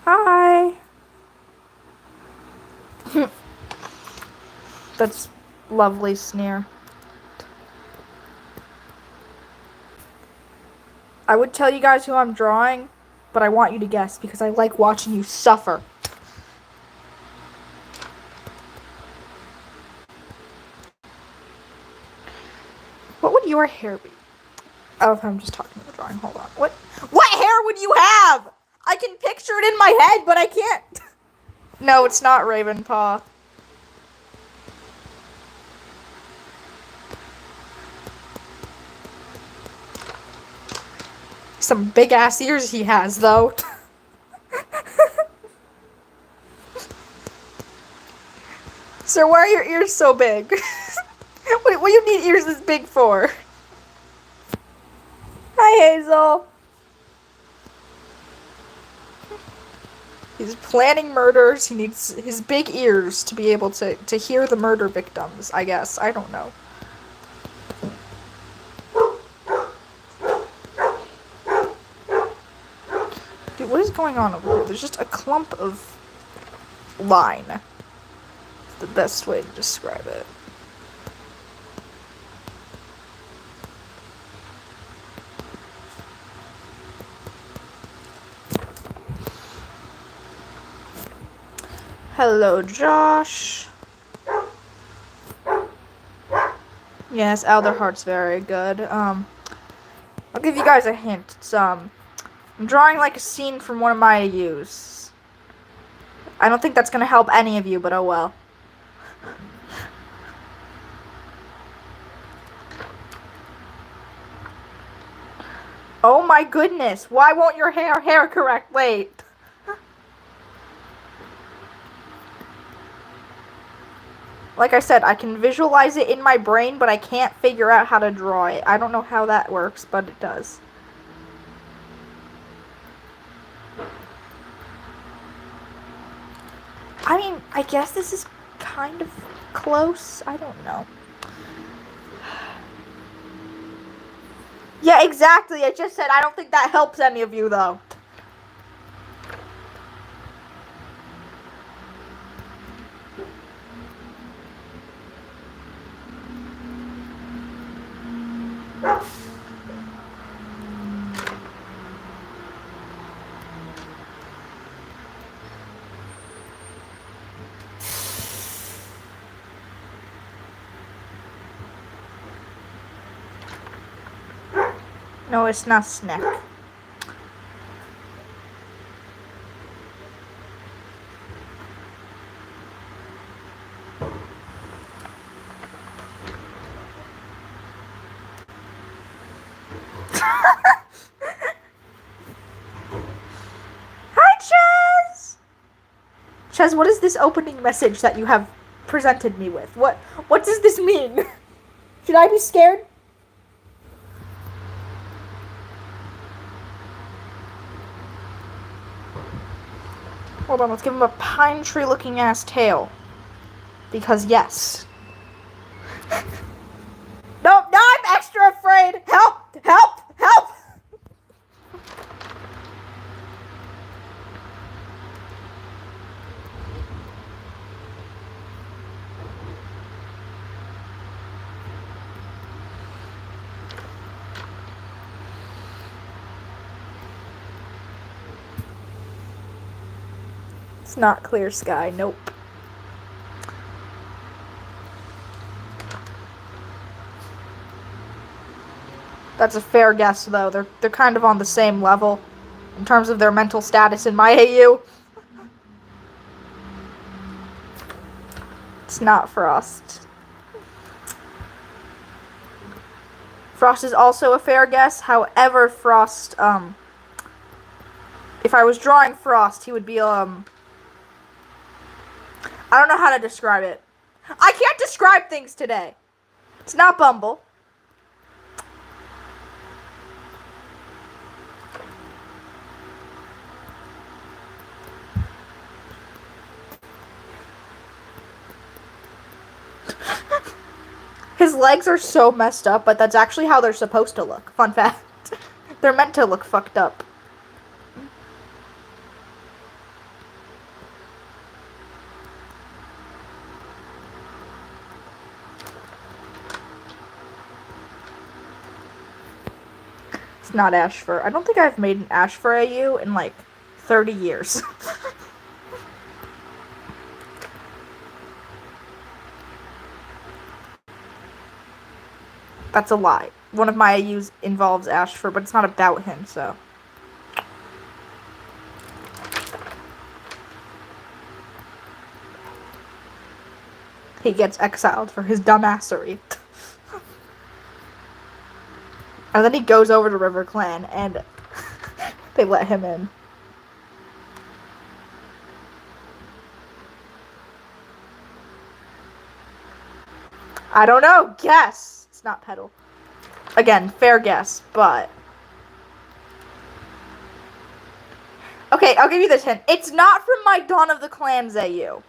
Hi. That's lovely sneer. I would tell you guys who I'm drawing, but I want you to guess because I like watching you suffer. What would your hair be? Oh, I'm just talking about the drawing. Hold on. What hair would you have? I can picture it in my head, but I can't. No, it's not Ravenpaw. Some big ass ears he has, though. Sir, why are your ears so big? What do you need ears this big for? Hi, Hazel. He's planning murders. He needs his big ears to be able to hear the murder victims, I guess. I don't know. Dude, what is going on over here? There's just a clump of line. It's the best way to describe it. Hello, Josh. Yes, Elderheart's very good. I'll give you guys a hint. It's, I'm drawing like a scene from one of my AUs. I don't think that's gonna help any of you, but oh well. Oh my goodness, why won't your hair correct? Wait. Like I said, I can visualize it in my brain, but I can't figure out how to draw it. I don't know how that works, but it does. I mean, I guess this is kind of close. I don't know. Yeah, exactly. I just said I don't think that helps any of you, though. No, it's not snack. Hi, Chaz! Chaz, what is this opening message that you have presented me with? What does this mean? Should I be scared? Hold on, let's give him a pine tree looking ass tail. Because yes. No, now I'm extra afraid! Help! Help! Help! It's not clear sky, nope. That's a fair guess, though. They're kind of on the same level in terms of their mental status in my AU. It's not Frost. Frost is also a fair guess. However, Frost, if I was drawing Frost, he would be, I don't know how to describe it. I can't describe things today. It's not Bumble. His legs are so messed up, but that's actually how they're supposed to look. Fun fact. They're meant to look fucked up. It's not Ashfur. I don't think I've made an Ashfur AU in like 30 years. That's a lie. One of my AUs involves Ashfur, but it's not about him, so. He gets exiled for his dumbassery. And then he goes over to River Clan, and they let him in. I don't know. Guess. It's not Petal. Again, fair guess, but... Okay, I'll give you this hint. It's not from my Dawn of the Clans AU.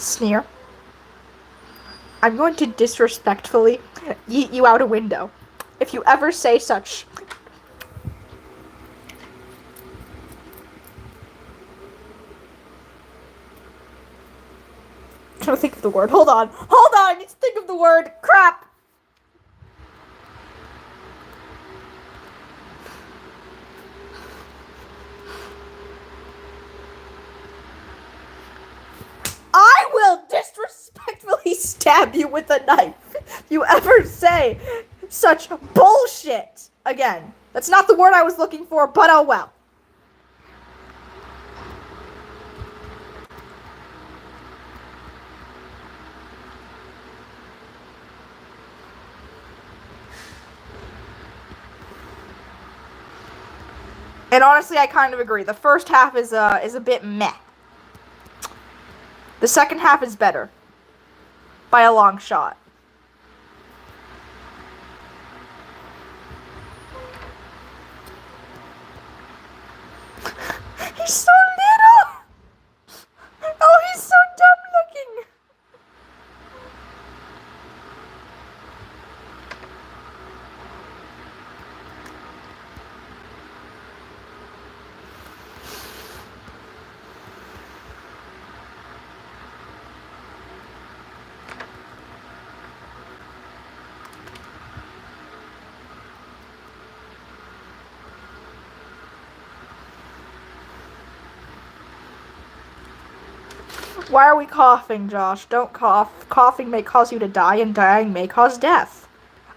Sneer. I'm going to disrespectfully yeet you out a window if you ever say such. I'm trying to think of the word. Hold on. Hold on. I need to think of the word. Crap. I will disrespectfully stab you with a knife if you ever say such bullshit again. That's not the word I was looking for, but oh well. And honestly, I kind of agree. The first half is a bit meh. The second half is better. By a long shot. He's so little! Oh, he's so dumb looking! Why are we coughing, Josh? Don't cough. Coughing may cause you to die, and dying may cause death.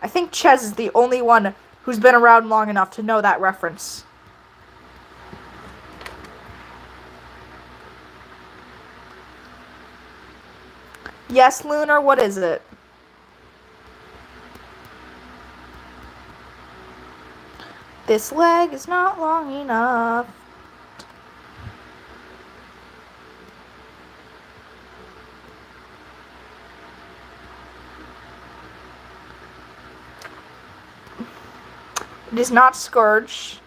I think Ches is the only one who's been around long enough to know that reference. Yes, Lunar, what is it? This leg is not long enough. It is not Scourge.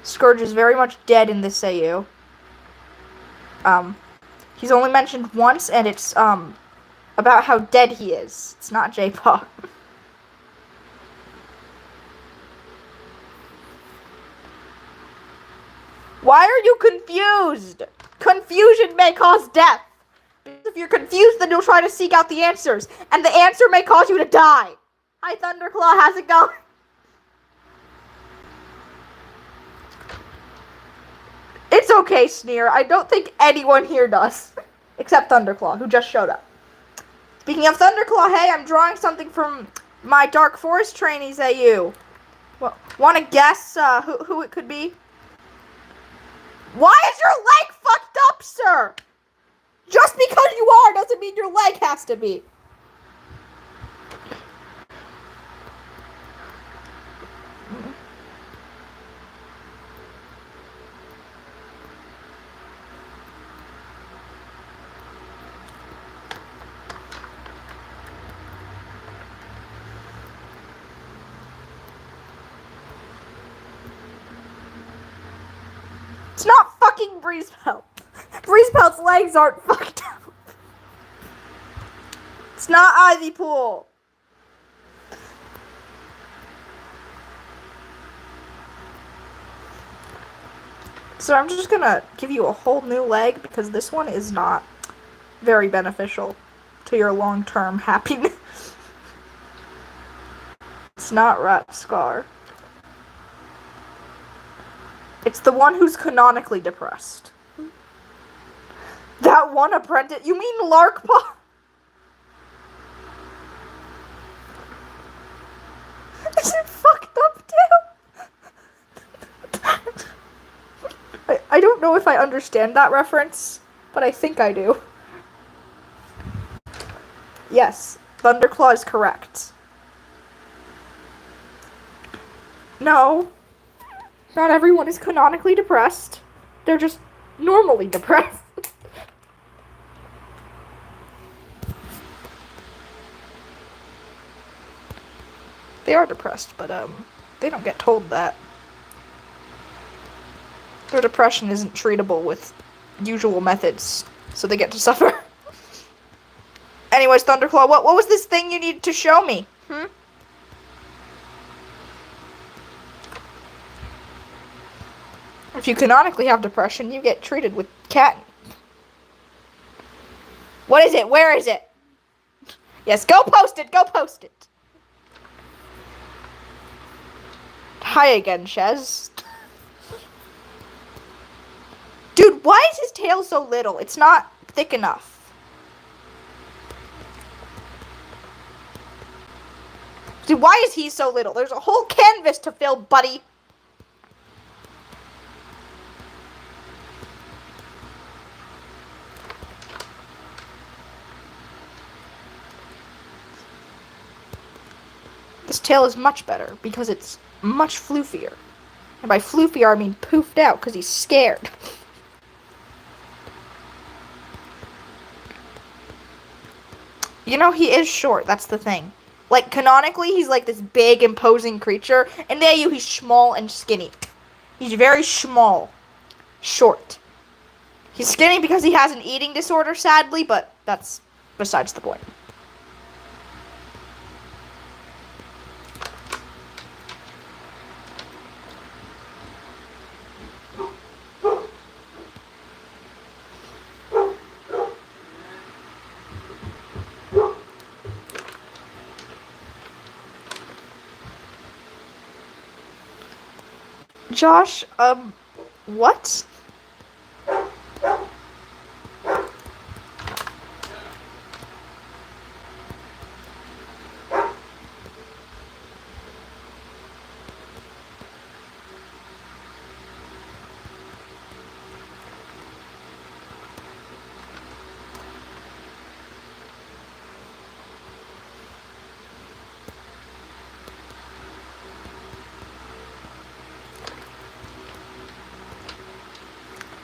Scourge is very much dead in this AU. He's only mentioned once, and it's, about how dead he is. It's not J-Paw. Why are you confused? Confusion may cause death. If you're confused, then you'll try to seek out the answers, and the answer may cause you to die. Hi, Thunderclaw, how's it going? It's okay, Sneer. I don't think anyone here does. Except Thunderclaw, who just showed up. Speaking of Thunderclaw, hey, I'm drawing something from my Dark Forest trainees AU. Well, want to guess who it could be? Why is your leg fucked up, sir? Just because you are doesn't mean your leg has to be. It's not fucking Breezepelt. Breezepelt's legs aren't fucked up. It's not Ivy Pool. So I'm just gonna give you a whole new leg because this one is not very beneficial to your long-term happiness. It's not Rat Scar. It's the one who's canonically depressed. That one apprentice? You mean Larkpaw? Is it fucked up too? I don't know if I understand that reference, but I think I do. Yes, Thunderclaw is correct. No, not everyone is canonically depressed. They're just normally depressed. They are depressed, but they don't get told that. Their depression isn't treatable with usual methods, so they get to suffer. Anyways, Thunderclaw, what was this thing you needed to show me? If you canonically have depression, you get treated with cat. What is it? Where is it? Yes, go post it. Go post it. Hi again, Shez. Dude, why is his tail so little? It's not thick enough. Dude, why is he so little? There's a whole canvas to fill, buddy. This tail is much better because it's much floofier. And by floofier, I mean poofed out because he's scared. You know, he is short. That's the thing. Like, canonically, he's like this big, imposing creature. And there he's small and skinny. He's very small. Short. He's skinny because he has an eating disorder, sadly, but that's besides the point. Josh, what?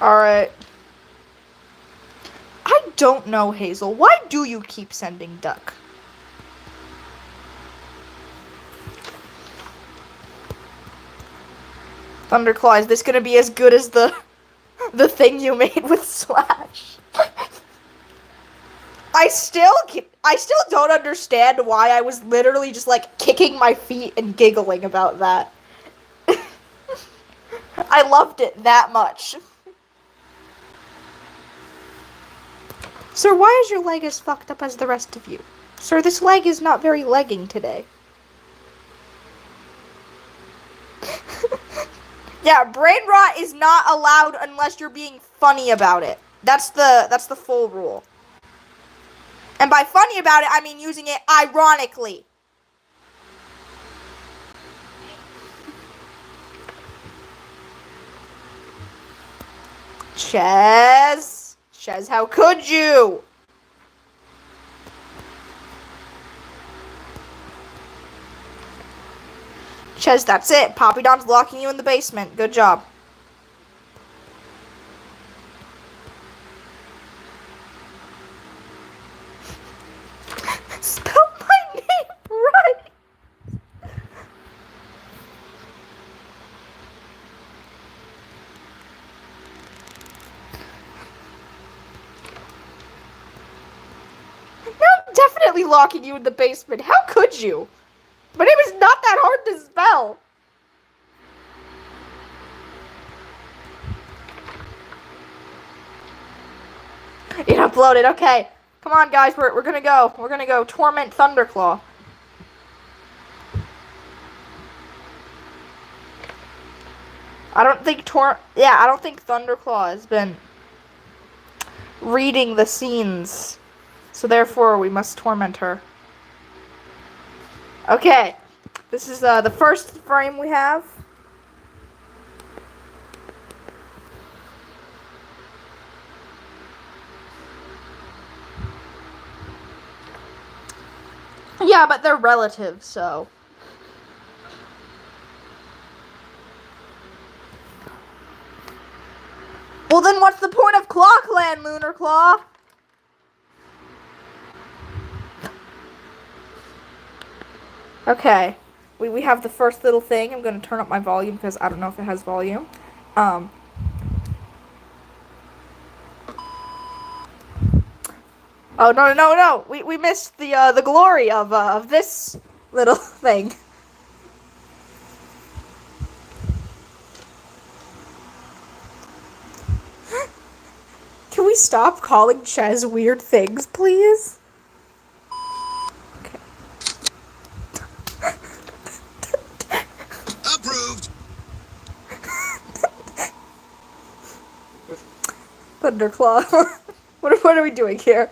Alright. I don't know, Hazel. Why do you keep sending Duck? Thunderclaw, is this gonna be as good as the thing you made with Slash? I still don't understand why I was literally just like kicking my feet and giggling about that. I loved it that much. Sir, why is your leg as fucked up as the rest of you? Sir, this leg is not very legging today. Yeah, brain rot is not allowed unless you're being funny about it. That's the full rule. And by funny about it, I mean using it ironically. Chez, how could you? Chez, that's it. Poppy Don's locking you in the basement. Good job. Spell my name right. literally locking you in the basement. How could you? My name is not that hard to spell. It uploaded. Okay. Come on, guys. We're gonna go. We're gonna go torment Thunderclaw. I don't think Thunderclaw has been reading the scenes. So therefore we must torment her. Okay. This is the first frame we have. Yeah, but they're relatives, so. Well, then what's the point of Claw Clan, Lunar Claw? Okay. We have the first little thing. I'm going to turn up my volume because I don't know if it has volume. Oh, no. We missed the glory of this little thing. Can we stop calling Ches weird things, please? Okay. Approved. Thunderclaw. What are we doing here?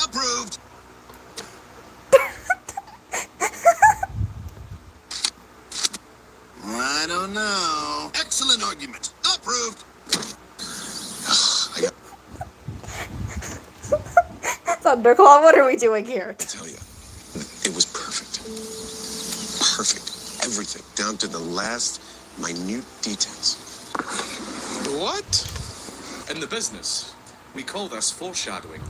Approved. I don't know. Excellent argument. Approved. Thunderclaw, what are we doing here? I tell you, it was perfect. Perfect. Everything, down to the last minute details. What? In the business, we call this foreshadowing.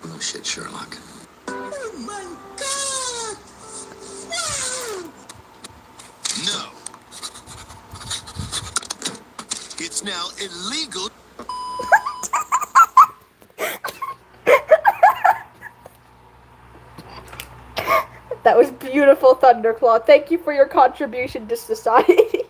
No shit, Sherlock. Oh my God! No. It's now illegal. That was beautiful, Thunderclaw. Thank you for your contribution to society.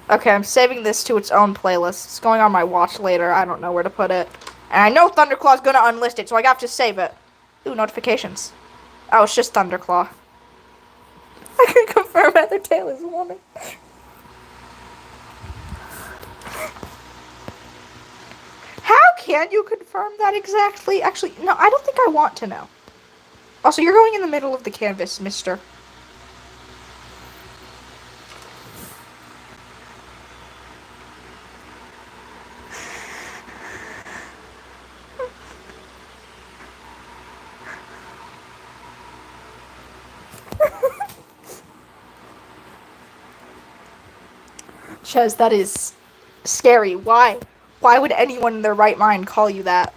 Okay, I'm saving this to its own playlist. It's going on my watch later. I don't know where to put it. And I know Thunderclaw's gonna unlist it, so I have to save it. Ooh, notifications. Oh, it's just Thunderclaw. I can confirm Heathertail is a woman. How can you confirm that exactly? Actually, no, I don't think I want to know. Also, you're going in the middle of the canvas, mister. Ches, that is scary. Why? Why would anyone in their right mind call you that?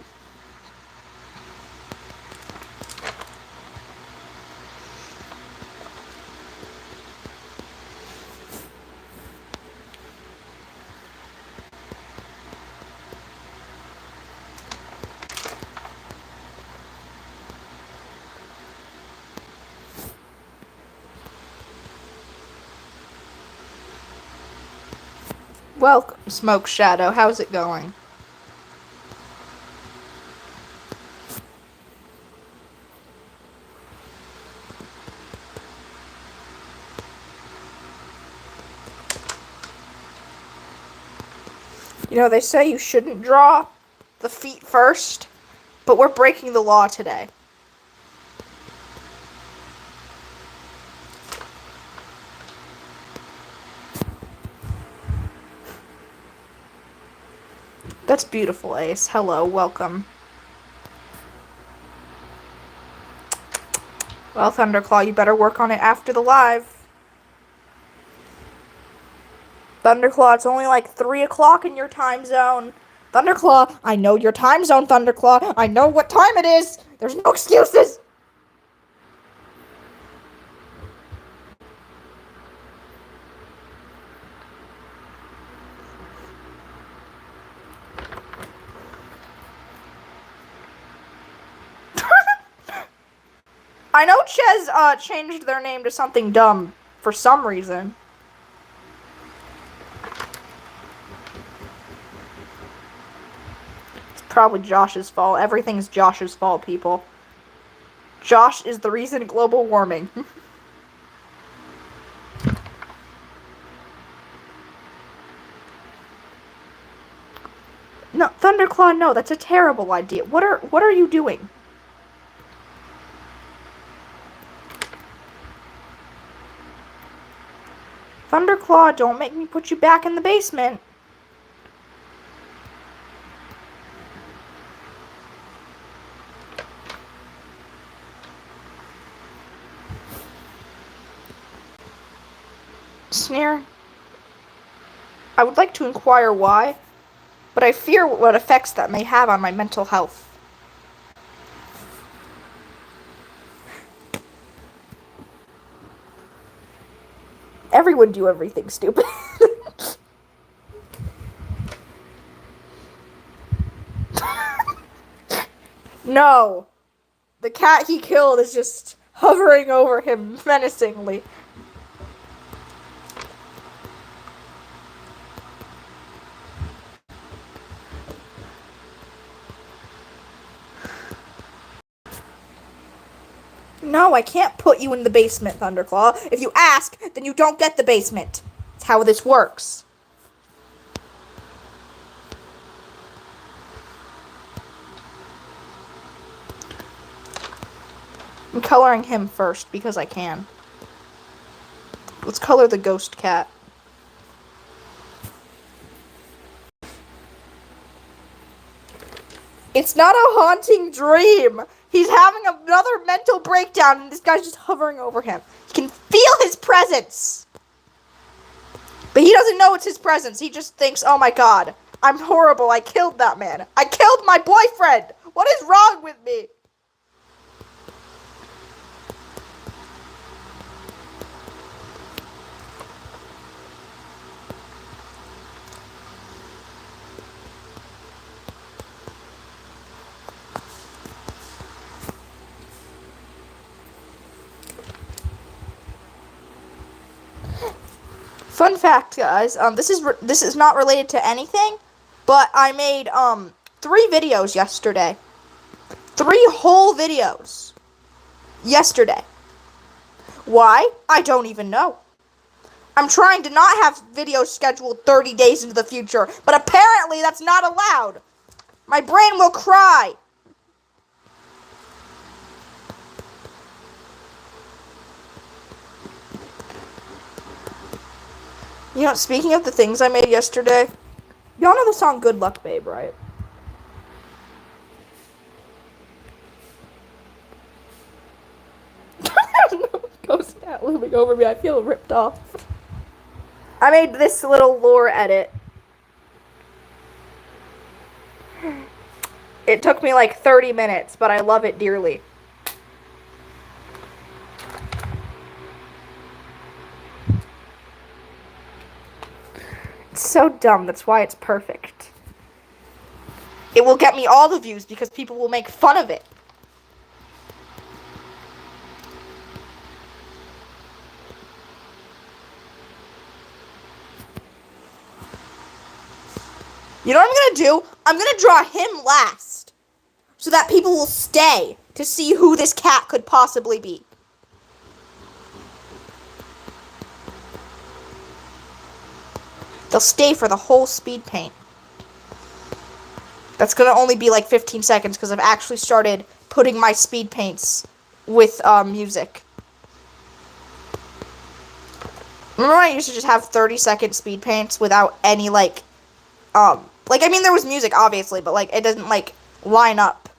Welcome, Smoke Shadow. How's it going? You know, they say you shouldn't draw the feet first, but we're breaking the law today. That's beautiful, Ace. Hello, welcome. Well, Thunderclaw, you better work on it after the live. Thunderclaw, it's only like 3 o'clock in your time zone. Thunderclaw, I know your time zone, Thunderclaw. I know what time it is. There's no excuses. I know Ches changed their name to something dumb for some reason. It's probably Josh's fault. Everything's Josh's fault, people. Josh is the reason global warming. No, Thunderclaw, no, that's a terrible idea. What are you doing? Thunderclaw, don't make me put you back in the basement. Sneer. I would like to inquire why, but I fear what effects that may have on my mental health. Everyone do everything stupid. No. The cat he killed is just hovering over him menacingly. No, I can't put you in the basement, Thunderclaw. If you ask, then you don't get the basement. That's how this works. I'm coloring him first because I can. Let's color the ghost cat. It's not a haunting dream. He's having another mental breakdown and this guy's just hovering over him. You can feel his presence. But he doesn't know it's his presence. He just thinks, oh my god, I'm horrible. I killed that man. I killed my boyfriend. What is wrong with me? Fun fact, guys. This is not related to anything, but I made 3 videos yesterday. 3 whole videos yesterday. Why? I don't even know. I'm trying to not have videos scheduled 30 days into the future, but apparently that's not allowed. My brain will cry. You know, speaking of the things I made yesterday, y'all know the song Good Luck, Babe, right? Ghost cat looming over me. I feel ripped off. I made this little lore edit. It took me like 30 minutes, but I love it dearly. It's so dumb. That's why it's perfect. It will get me all the views because people will make fun of it. You know what I'm gonna do? I'm gonna draw him last. So that people will stay to see who this cat could possibly be. They'll stay for the whole speed paint. That's gonna only be like 15 seconds because I've actually started putting my speed paints with music. Remember when I used to just have 30-second speed paints without any like I mean there was music obviously, but like it doesn't like line up.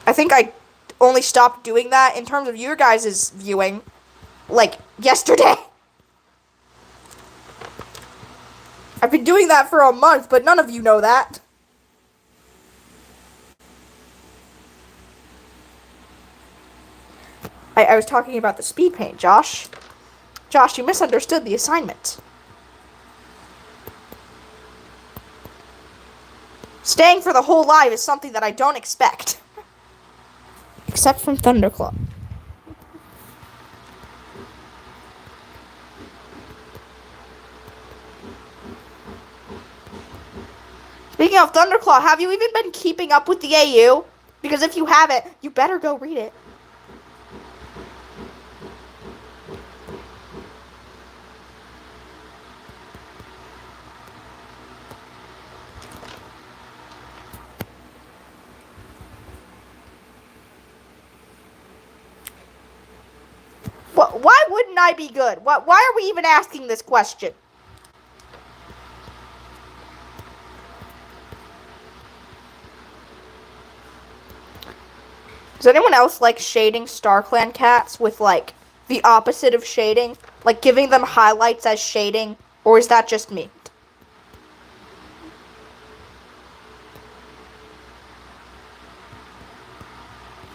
I think I only stopped doing that in terms of your guys' viewing like yesterday. I've been doing that for a month, but none of you know that. I was talking about the speed paint, Josh. Josh, you misunderstood the assignment. Staying for the whole live is something that I don't expect. Except from Thunderclaw. Speaking of Thunderclaw, have you even been keeping up with the AU? Because if you haven't, you better go read it. Why wouldn't I be good? Why are we even asking this question? Does anyone else like shading StarClan cats with, like, the opposite of shading? Like, giving them highlights as shading? Or is that just me?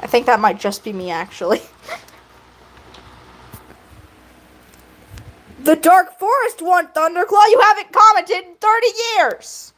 I think that might just be me, actually. The Dark Forest one, Thunderclaw, you haven't commented in 30 years!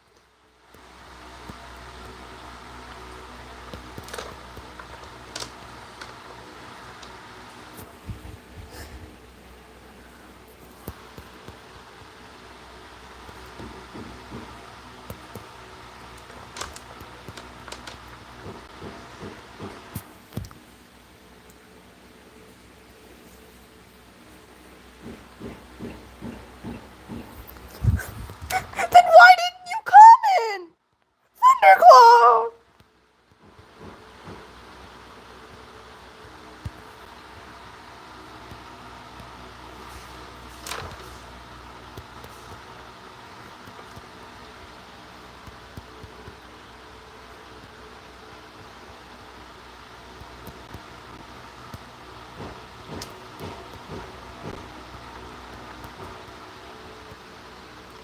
Then why didn't you comment? Thunderclaw!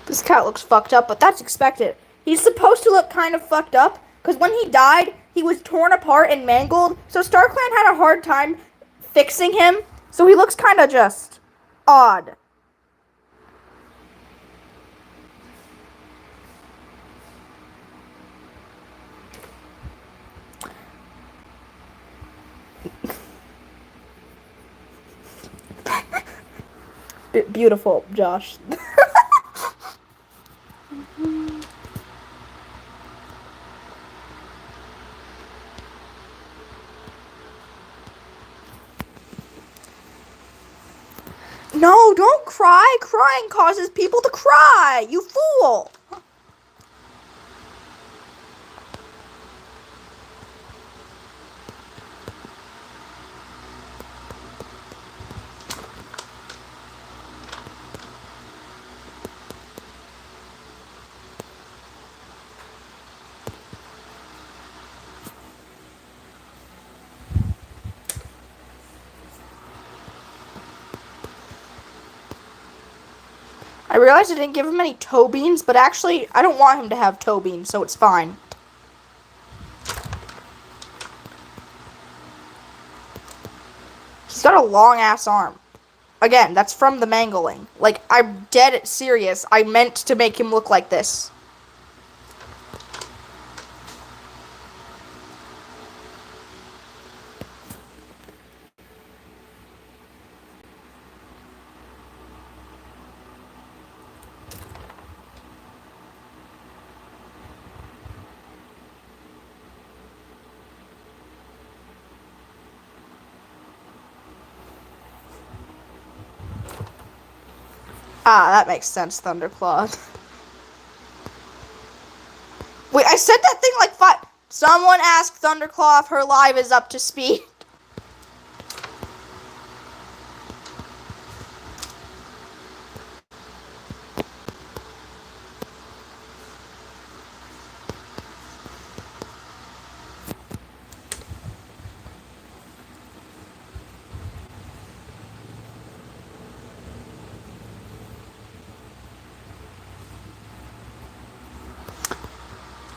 This cat looks fucked up, but that's expected. He's supposed to look kind of fucked up, because when he died, he was torn apart and mangled, so StarClan had a hard time fixing him, so he looks kind of just odd. Beautiful, Josh. No, don't cry. Crying causes people to cry. You fool. I realized I didn't give him any toe beans, but actually, I don't want him to have toe beans, so it's fine. He's got a long-ass arm. Again, that's from the mangling. Like, I'm dead serious. I meant to make him look like this. Ah, that makes sense, Thunderclaw. Wait, I said that thing like 5... Someone ask Thunderclaw if her live is up to speed.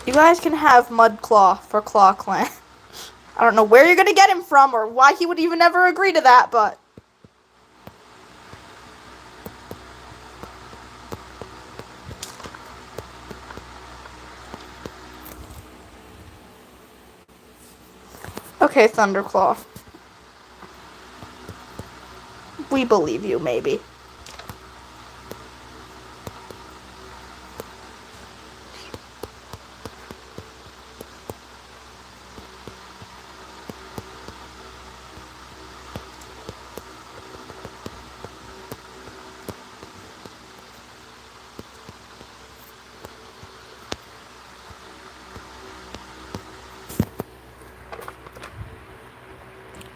You guys can have Mudclaw for Claw Clan. I don't know where you're gonna get him from or why he would even ever agree to that, but... Okay, Thunderclaw. We believe you, maybe.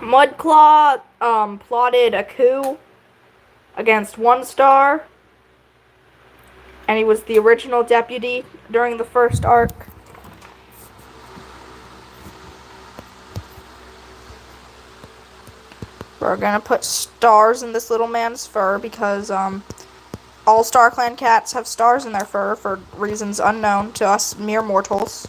Mudclaw plotted a coup against One Star, and he was the original deputy during the first arc. We're gonna put stars in this little man's fur because all Star Clan cats have stars in their fur for reasons unknown to us mere mortals.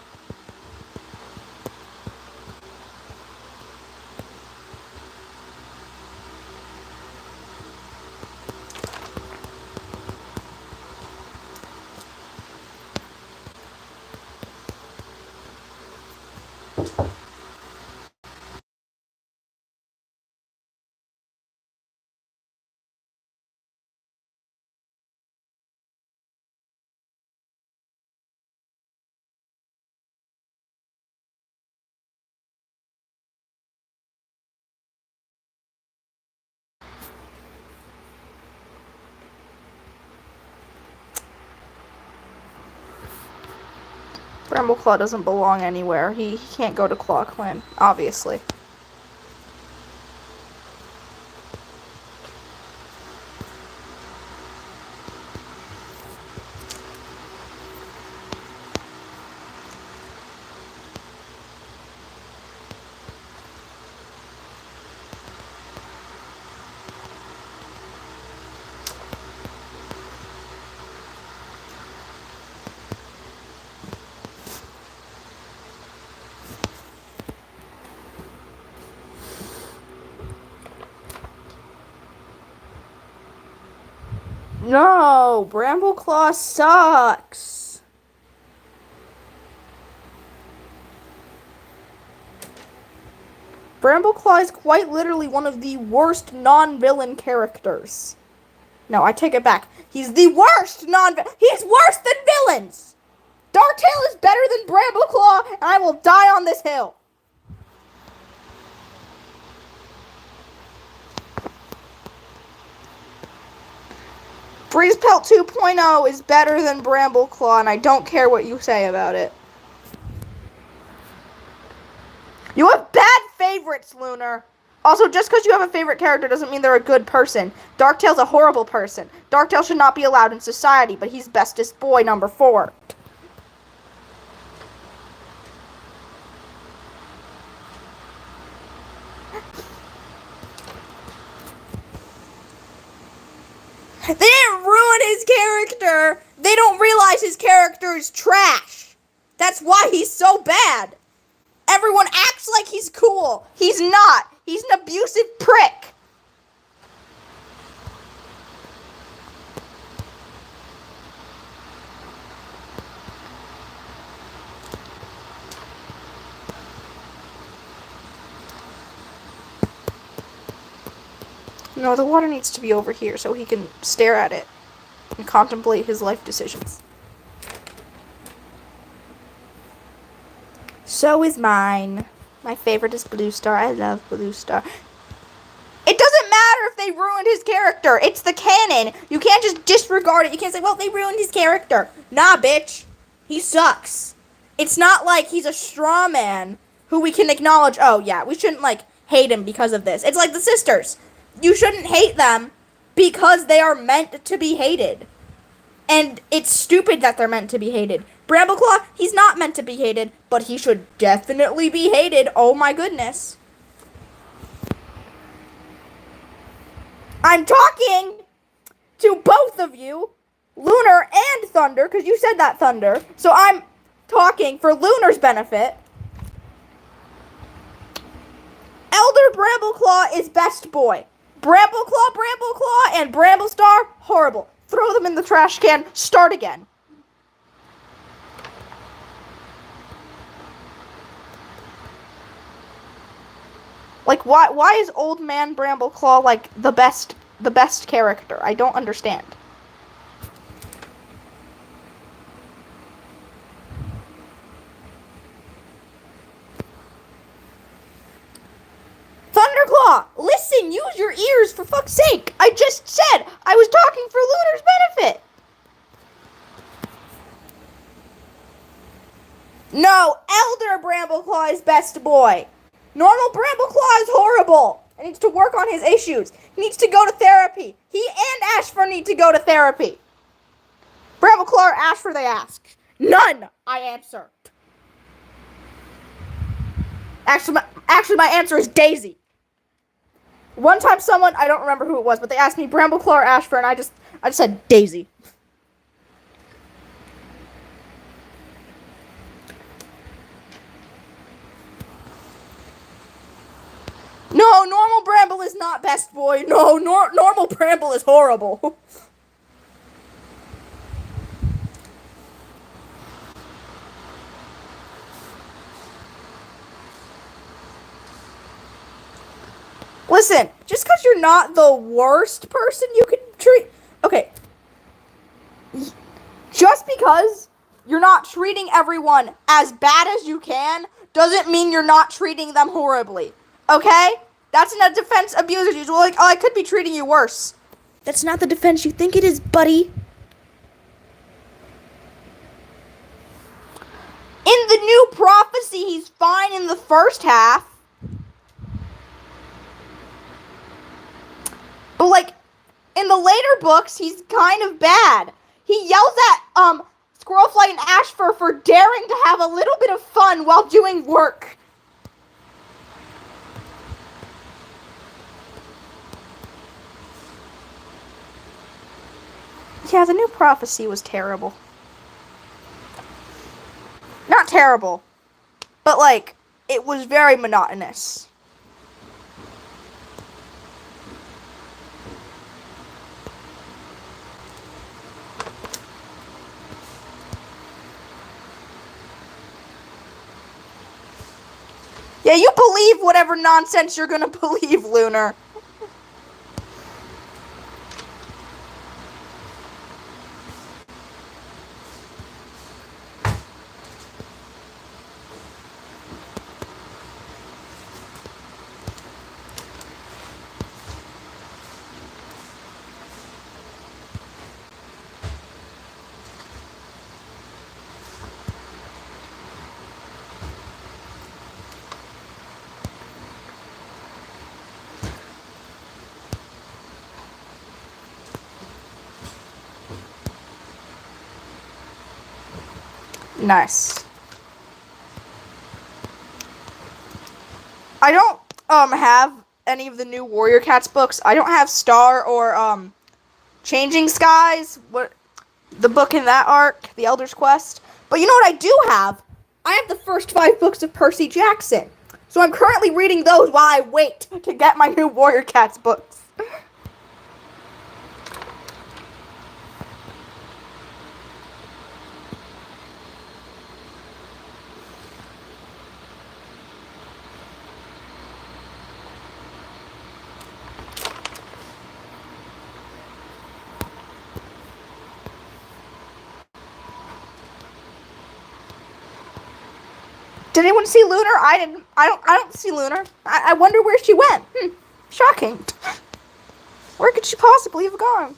Brambleclaw doesn't belong anywhere. He can't go to Claw Clan, obviously. No, Brambleclaw sucks. Brambleclaw is quite literally one of the worst non-villain characters. No, I take it back. He's the worst non-villain. He's worse than villains. Darktail is better than Brambleclaw, and I will die on this hill. Breeze Pelt 2.0 is better than Brambleclaw, and I don't care what you say about it. You have bad favorites, Lunar. Also, just because you have a favorite character doesn't mean they're a good person. Darktail's a horrible person. Darktail should not be allowed in society, but he's bestest boy number 4. They didn't ruin his character. They don't realize his character is trash. That's why he's so bad. Everyone acts like he's cool. He's not. He's an abusive prick. No, the water needs to be over here so he can stare at it and contemplate his life decisions. So is mine. My favorite is Blue Star. I love Blue Star. It doesn't matter if they ruined his character. It's the canon. You can't just disregard it. You can't say, well, they ruined his character. Nah, bitch. He sucks. It's not like he's a straw man who we can acknowledge, oh, yeah, we shouldn't, like, hate him because of this. It's like the sisters. You shouldn't hate them because they are meant to be hated. And it's stupid that they're meant to be hated. Brambleclaw, he's not meant to be hated, but he should definitely be hated. Oh my goodness. I'm talking to both of you, Lunar and Thunder, because you said that, Thunder. So I'm talking for Lunar's benefit. Elder Brambleclaw is best boy. Brambleclaw, and Bramblestar, horrible. Throw them in the trash can. Start again. Like, why is Old Man Brambleclaw, like, the best character? I don't understand. Thunderclaw, listen, use your ears, for fuck's sake. I just said I was talking for Lunar's benefit. No, Elder Brambleclaw is best boy. Normal Brambleclaw is horrible and needs to work on his issues. He needs to go to therapy. He and Ashfur need to go to therapy. Brambleclaw or Ashfur, they ask. None, I answer. Actually, my answer is Daisy. One time someone, I don't remember who it was, but they asked me Brambleclaw or Ashfur, and I just said Daisy. No, normal Bramble is not best boy. No, normal Bramble is horrible. Listen, just because you're not the worst person you can treat... Okay. Just because you're not treating everyone as bad as you can doesn't mean you're not treating them horribly. Okay? That's not a defense abuser's usual. Like, oh, I could be treating you worse. That's not the defense you think it is, buddy. In the new prophecy, he's fine in the first half. But, like, in the later books, he's kind of bad. He yells at, Squirrelflight and Ashfur for daring to have a little bit of fun while doing work. Yeah, the new prophecy was terrible. Not terrible, but, like, it was very monotonous. Yeah, you believe whatever nonsense you're gonna believe, Lunar. Nice. I don't have any of the new Warrior Cats books. I don't have Star or Changing Skies, what the book in that arc, The Elder's Quest. But you know what I do have? I have the first 5 books of Percy Jackson. So I'm currently reading those while I wait to get my new Warrior Cats books. Did anyone see Lunar? I didn't. I don't see Lunar. I wonder where she went. Shocking. Where could she possibly have gone?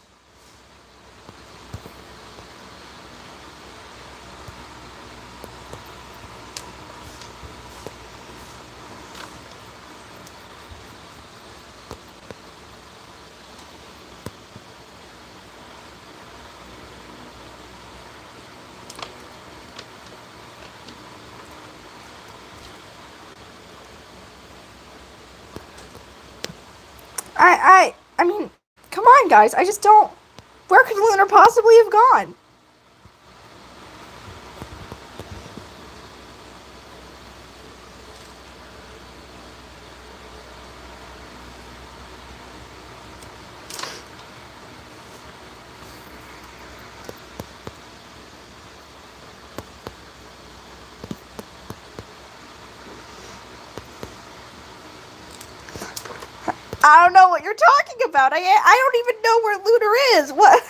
I mean, come on, guys. I just don't. Where could Lunar possibly have gone? I don't know what you're talking about. I don't even know where Lunar is. What?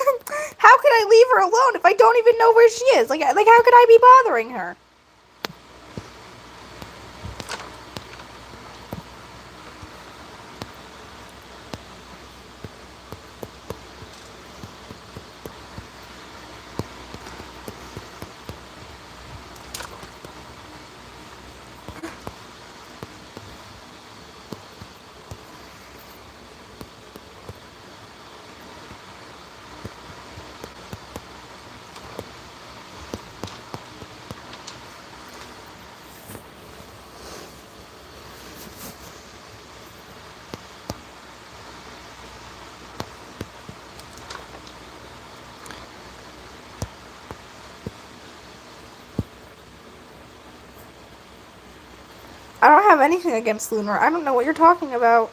How could I leave her alone if I don't even know where she is? Like how could I be bothering her? I don't have anything against Lunar. I don't know what you're talking about.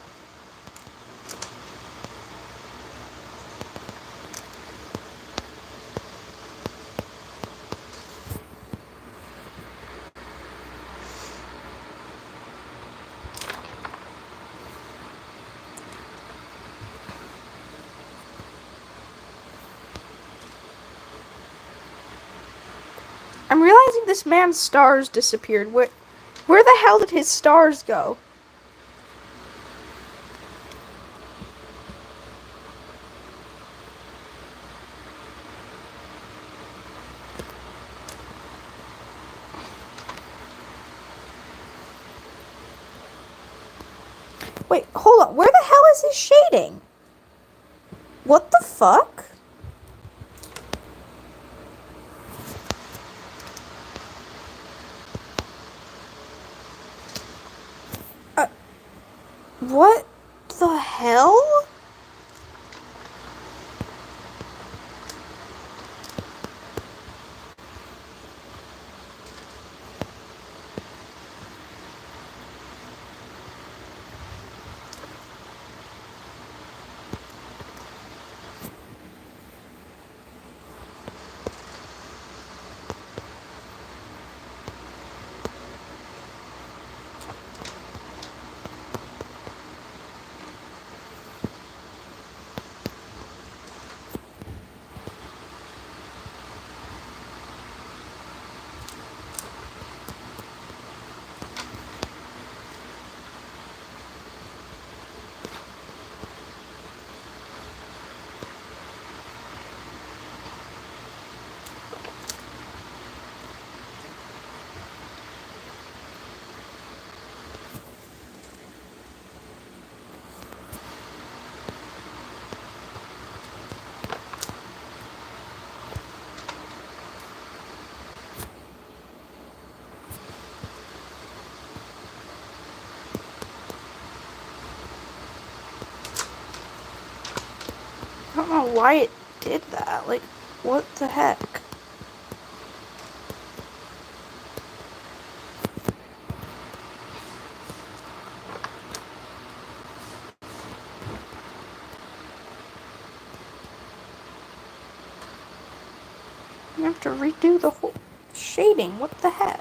I'm realizing this man's stars disappeared. Where the hell did his stars go? Wait, hold on. Where the hell is his shading? What the fuck? What the hell? I don't know why it did that. Like, what the heck? You have to redo the whole shading. What the heck?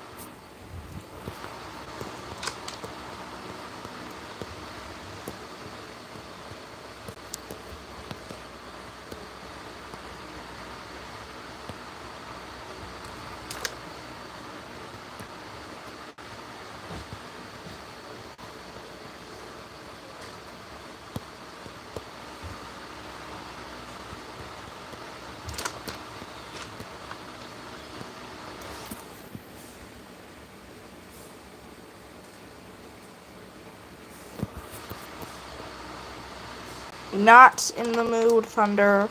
Not in the mood, Thunder.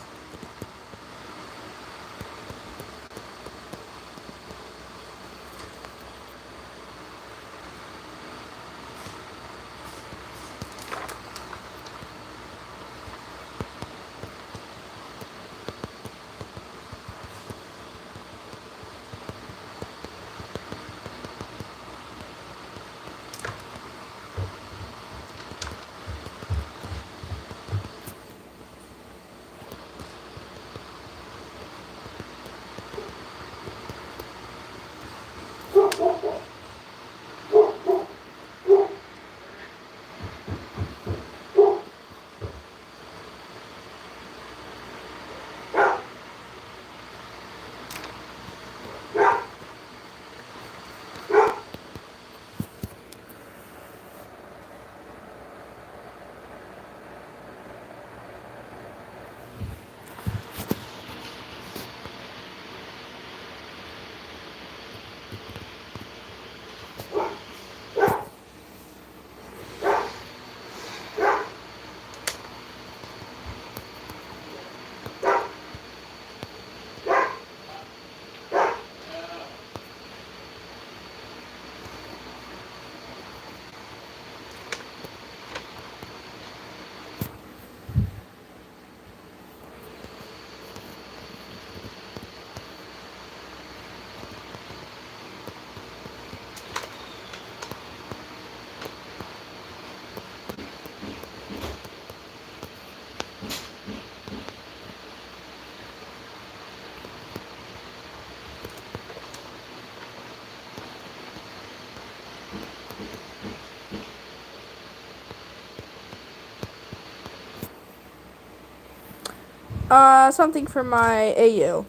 Something for my AU.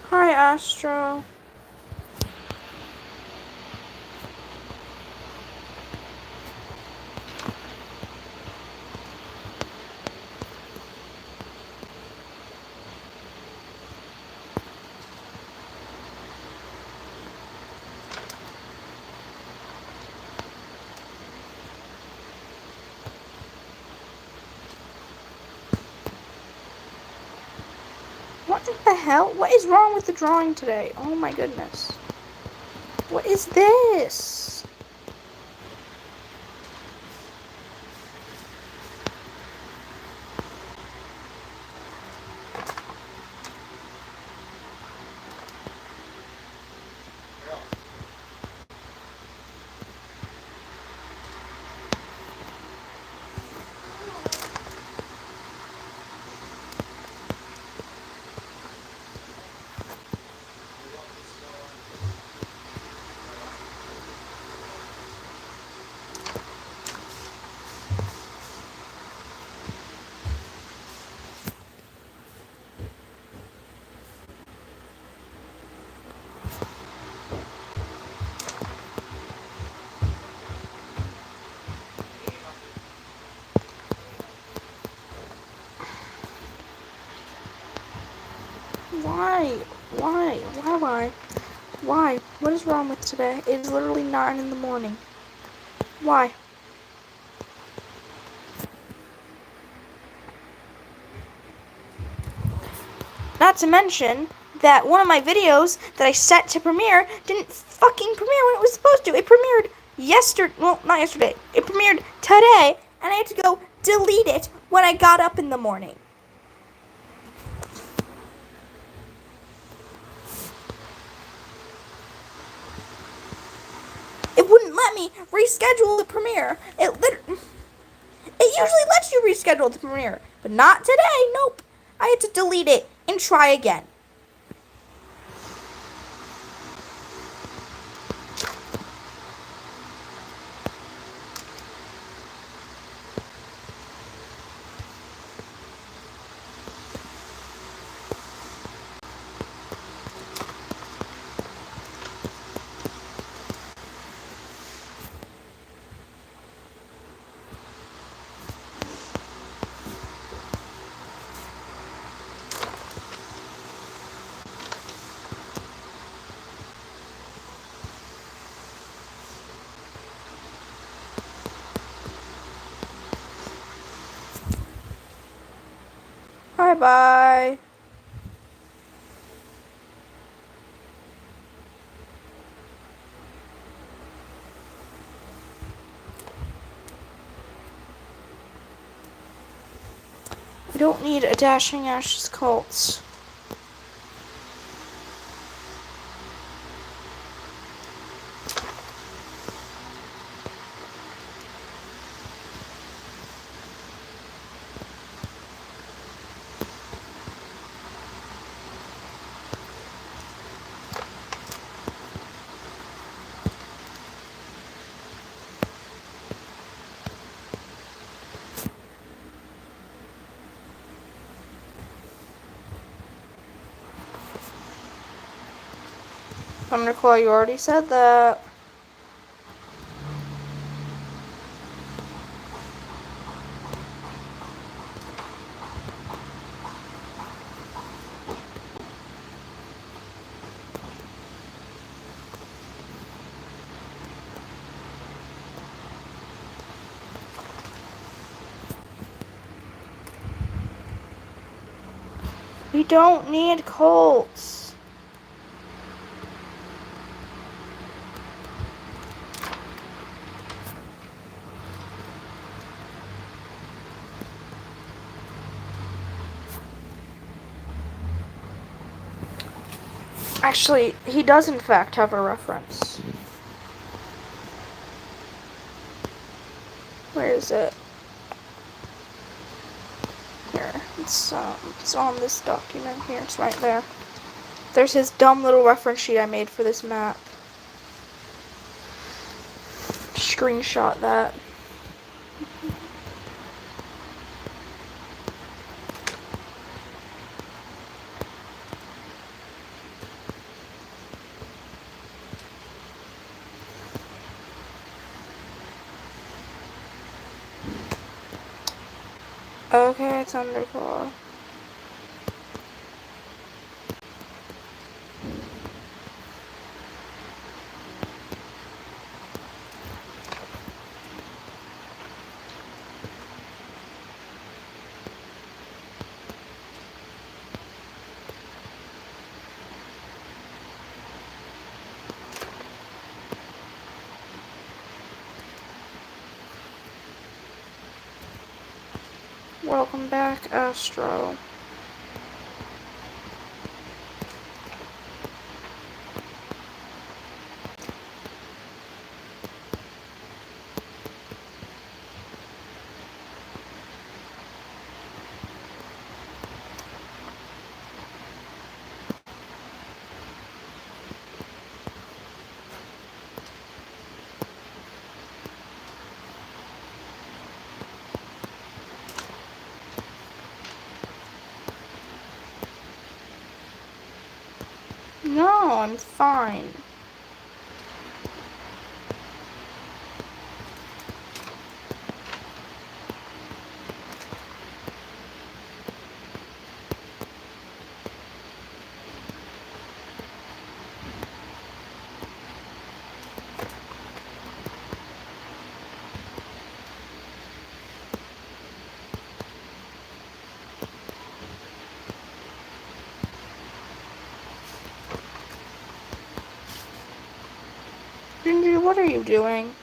Hi, Astro. What the hell? What is wrong with the drawing today? Oh my goodness. What is this? Why? Why? What is wrong with today? It is literally 9 in the morning. Why? Not to mention that one of my videos that I set to premiere didn't fucking premiere when it was supposed to. It premiered yesterday. Well, not yesterday. It premiered today, and I had to go delete it when I got up in the morning. It wouldn't let me reschedule the premiere. It usually lets you reschedule the premiere, but not today. Nope. I had to delete it and try again. Bye. We don't need a Dashing Ashes Colts. Thunderclaw, you already said that. We don't need Colts. Actually, he does in fact have a reference. Where is it? Here. It's on this document here. It's right there. There's his dumb little reference sheet I made for this map. Screenshot that. Okay, it's Thunderclaw. Welcome back, Astro. No, I'm fine. Ginger, what are you doing?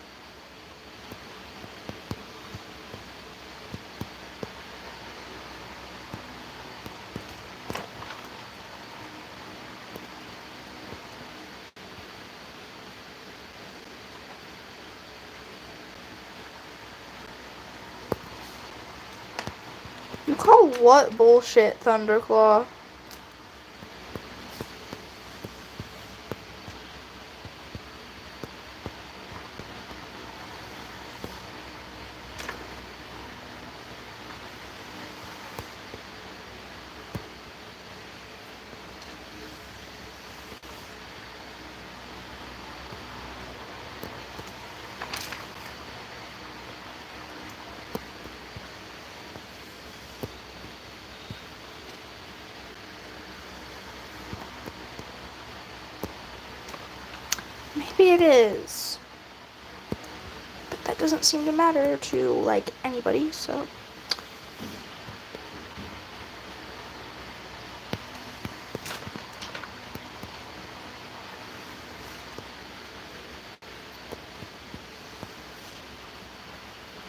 You call what bullshit, Thunderclaw? Maybe it is. But that doesn't seem to matter to, like, anybody, so.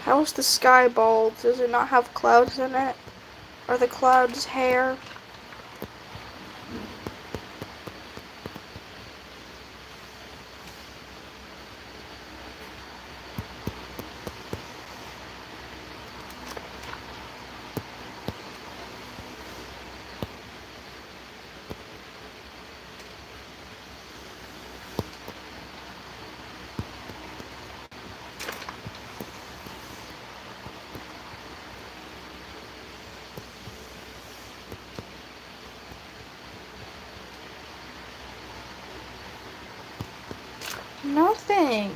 How is the sky bald? Does it not have clouds in it? Are the clouds hair? Nothing.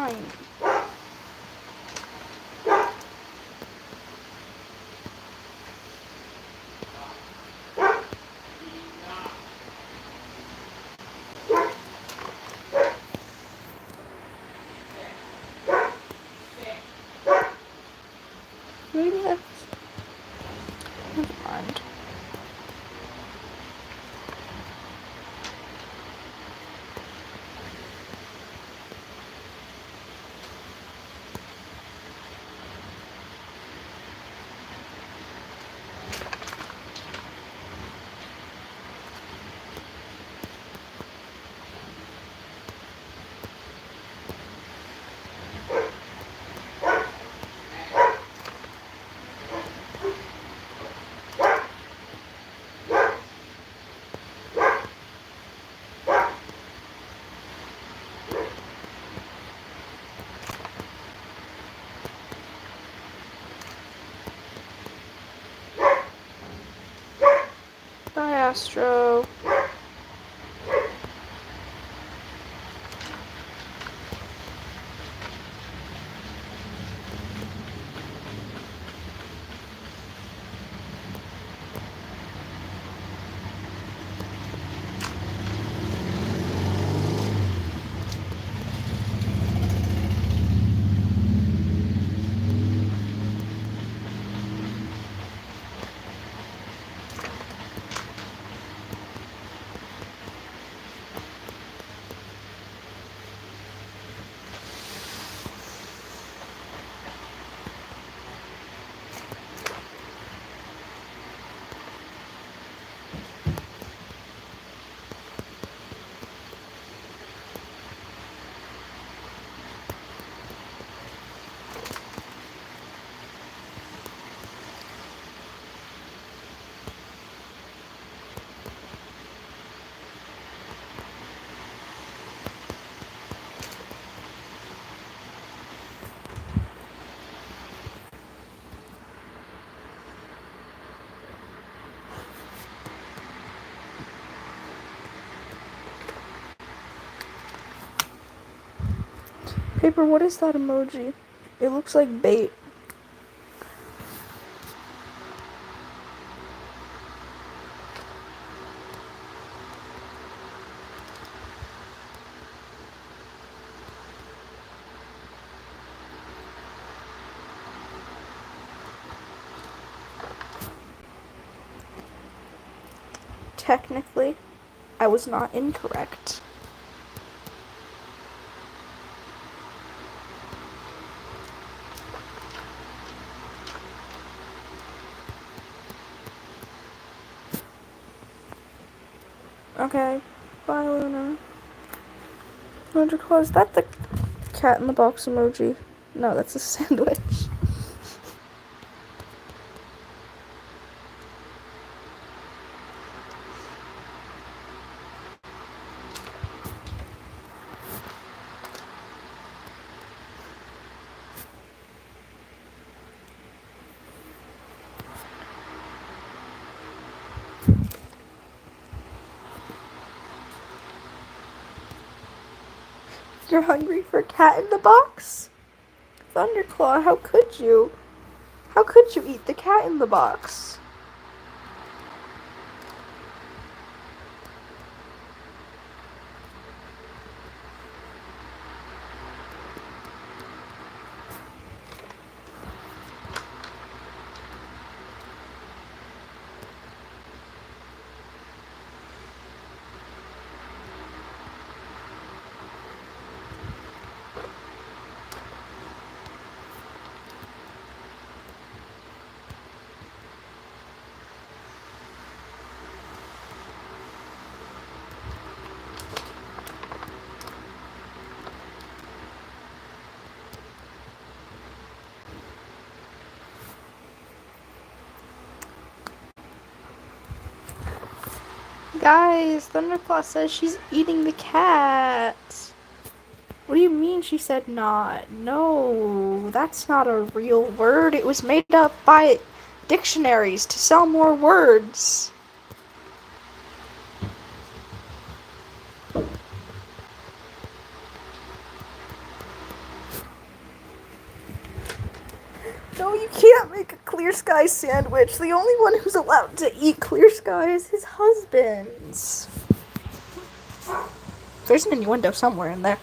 fine. Maybe that's... Never mind. Bye, Astro. Paper, what is that emoji? It looks like bait. Technically, I was not incorrect. Okay. Bye, Luna. Is that the cat in the box emoji? No, that's a sandwich. You're hungry for cat in the box? Thunderclaw, how could you? How could you eat the cat in the box? Guys, Thunderclaw says she's eating the cat. What do you mean she said not? No, that's not a real word. It was made up by dictionaries to sell more words. sky sandwich. The only one who's allowed to eat clear sky is his husband's. There's an innuendo somewhere in there.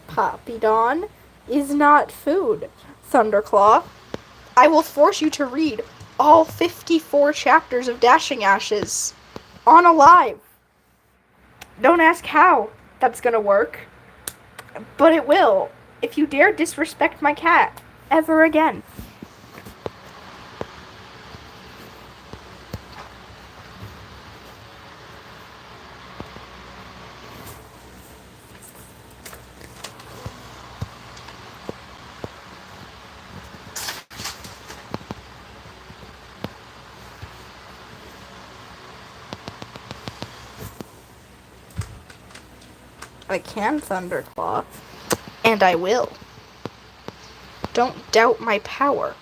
Poppydon is not food, Thunderclaw. I will force you to read all 54 chapters of Dashing Ashes on a live. Don't ask how that's gonna work, but it will if you dare disrespect my cat ever again. I can, Thunderclaw, and I will. Don't doubt my power.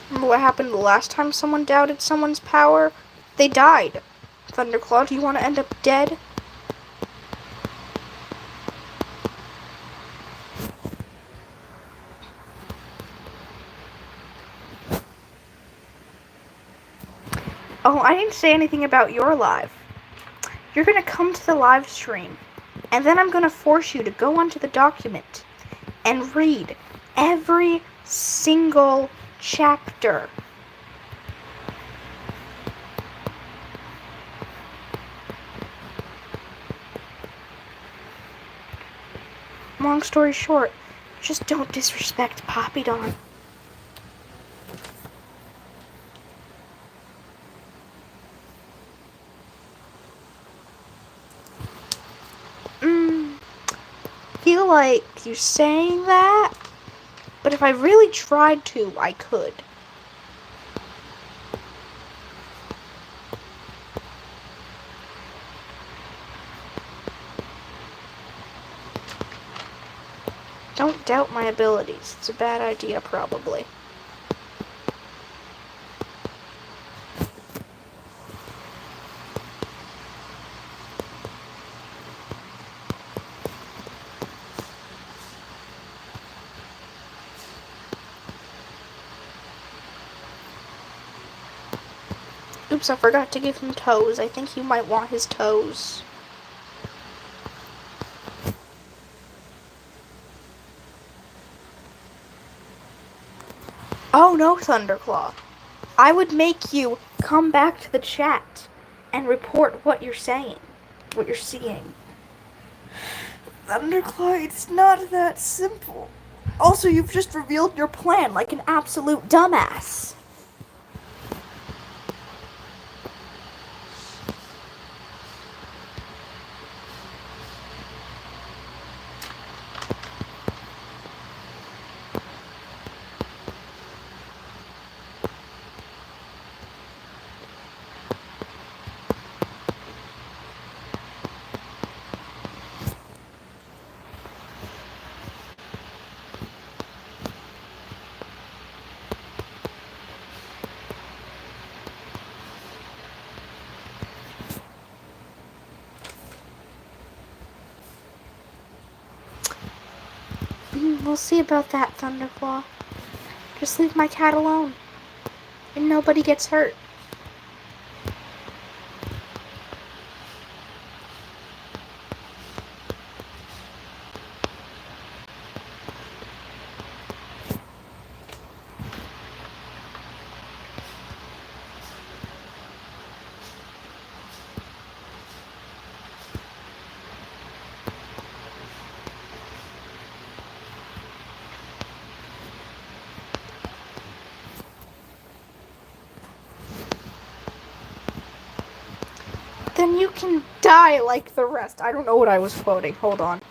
Remember what happened the last time someone doubted someone's power? They died. Thunderclaw, do you want to end up dead? Oh, I didn't say anything about your live. You're going to come to the live stream, and then I'm going to force you to go onto the document and read every single chapter. Long story short, just don't disrespect Poppydon. Feel like you saying that, but if I really tried to, I could. Don't doubt my abilities. It's a bad idea, probably. Oops, I forgot to give him toes. I think he might want his toes. Oh no, Thunderclaw. I would make you come back to the chat and report what you're saying, what you're seeing. Thunderclaw, it's not that simple. Also, you've just revealed your plan like an absolute dumbass. We'll see about that, Thunderclaw. Just leave my cat alone, and nobody gets hurt. Then you can die like the rest. I don't know what I was quoting. Hold on.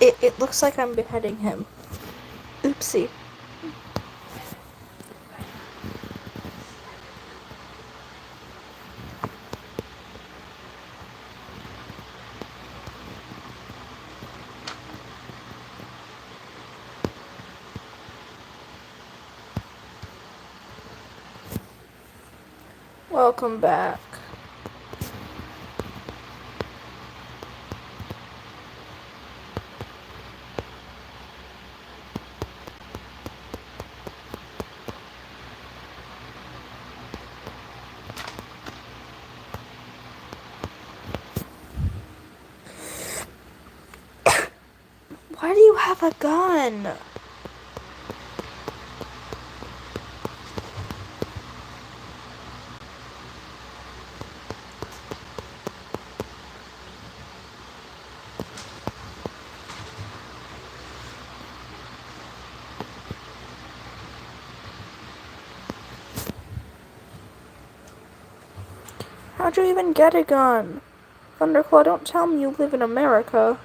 It looks like I'm beheading him. Oopsie. Welcome back. Why do you have a gun? How'd you even get a gun? Thunderclaw, don't tell me you live in America.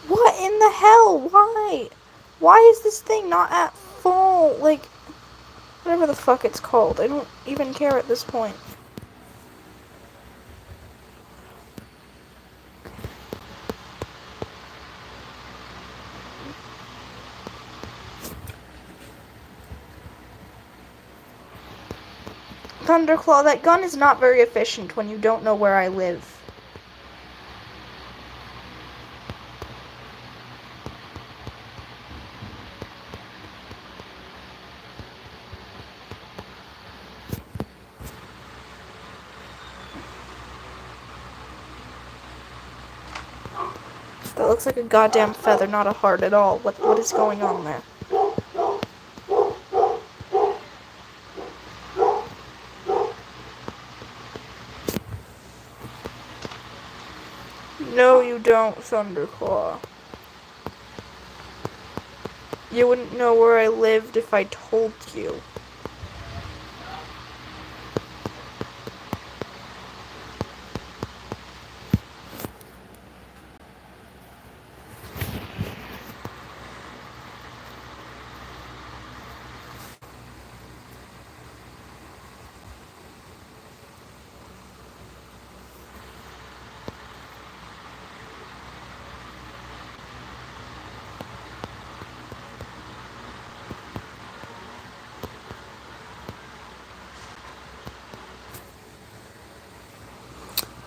What in the hell? Why? Why is this thing not at full, like, whatever the fuck it's called? I don't even care at this point. Thunderclaw, that gun is not very efficient when you don't know where I live. That looks like a goddamn feather, not a heart at all. What is going on there? No, you don't, Thunderclaw. You wouldn't know where I lived if I told you.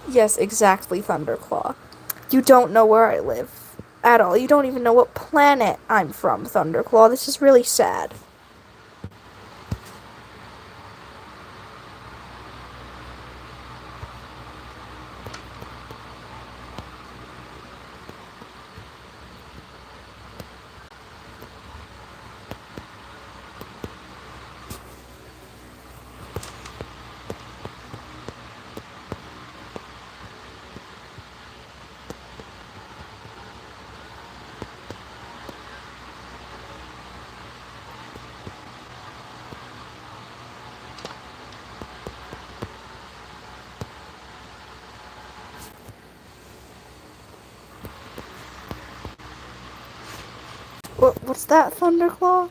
Yes, exactly, Thunderclaw. You don't know where I live at all. You don't even know what planet I'm from, Thunderclaw. This is really sad. What's that, Thunderclaw?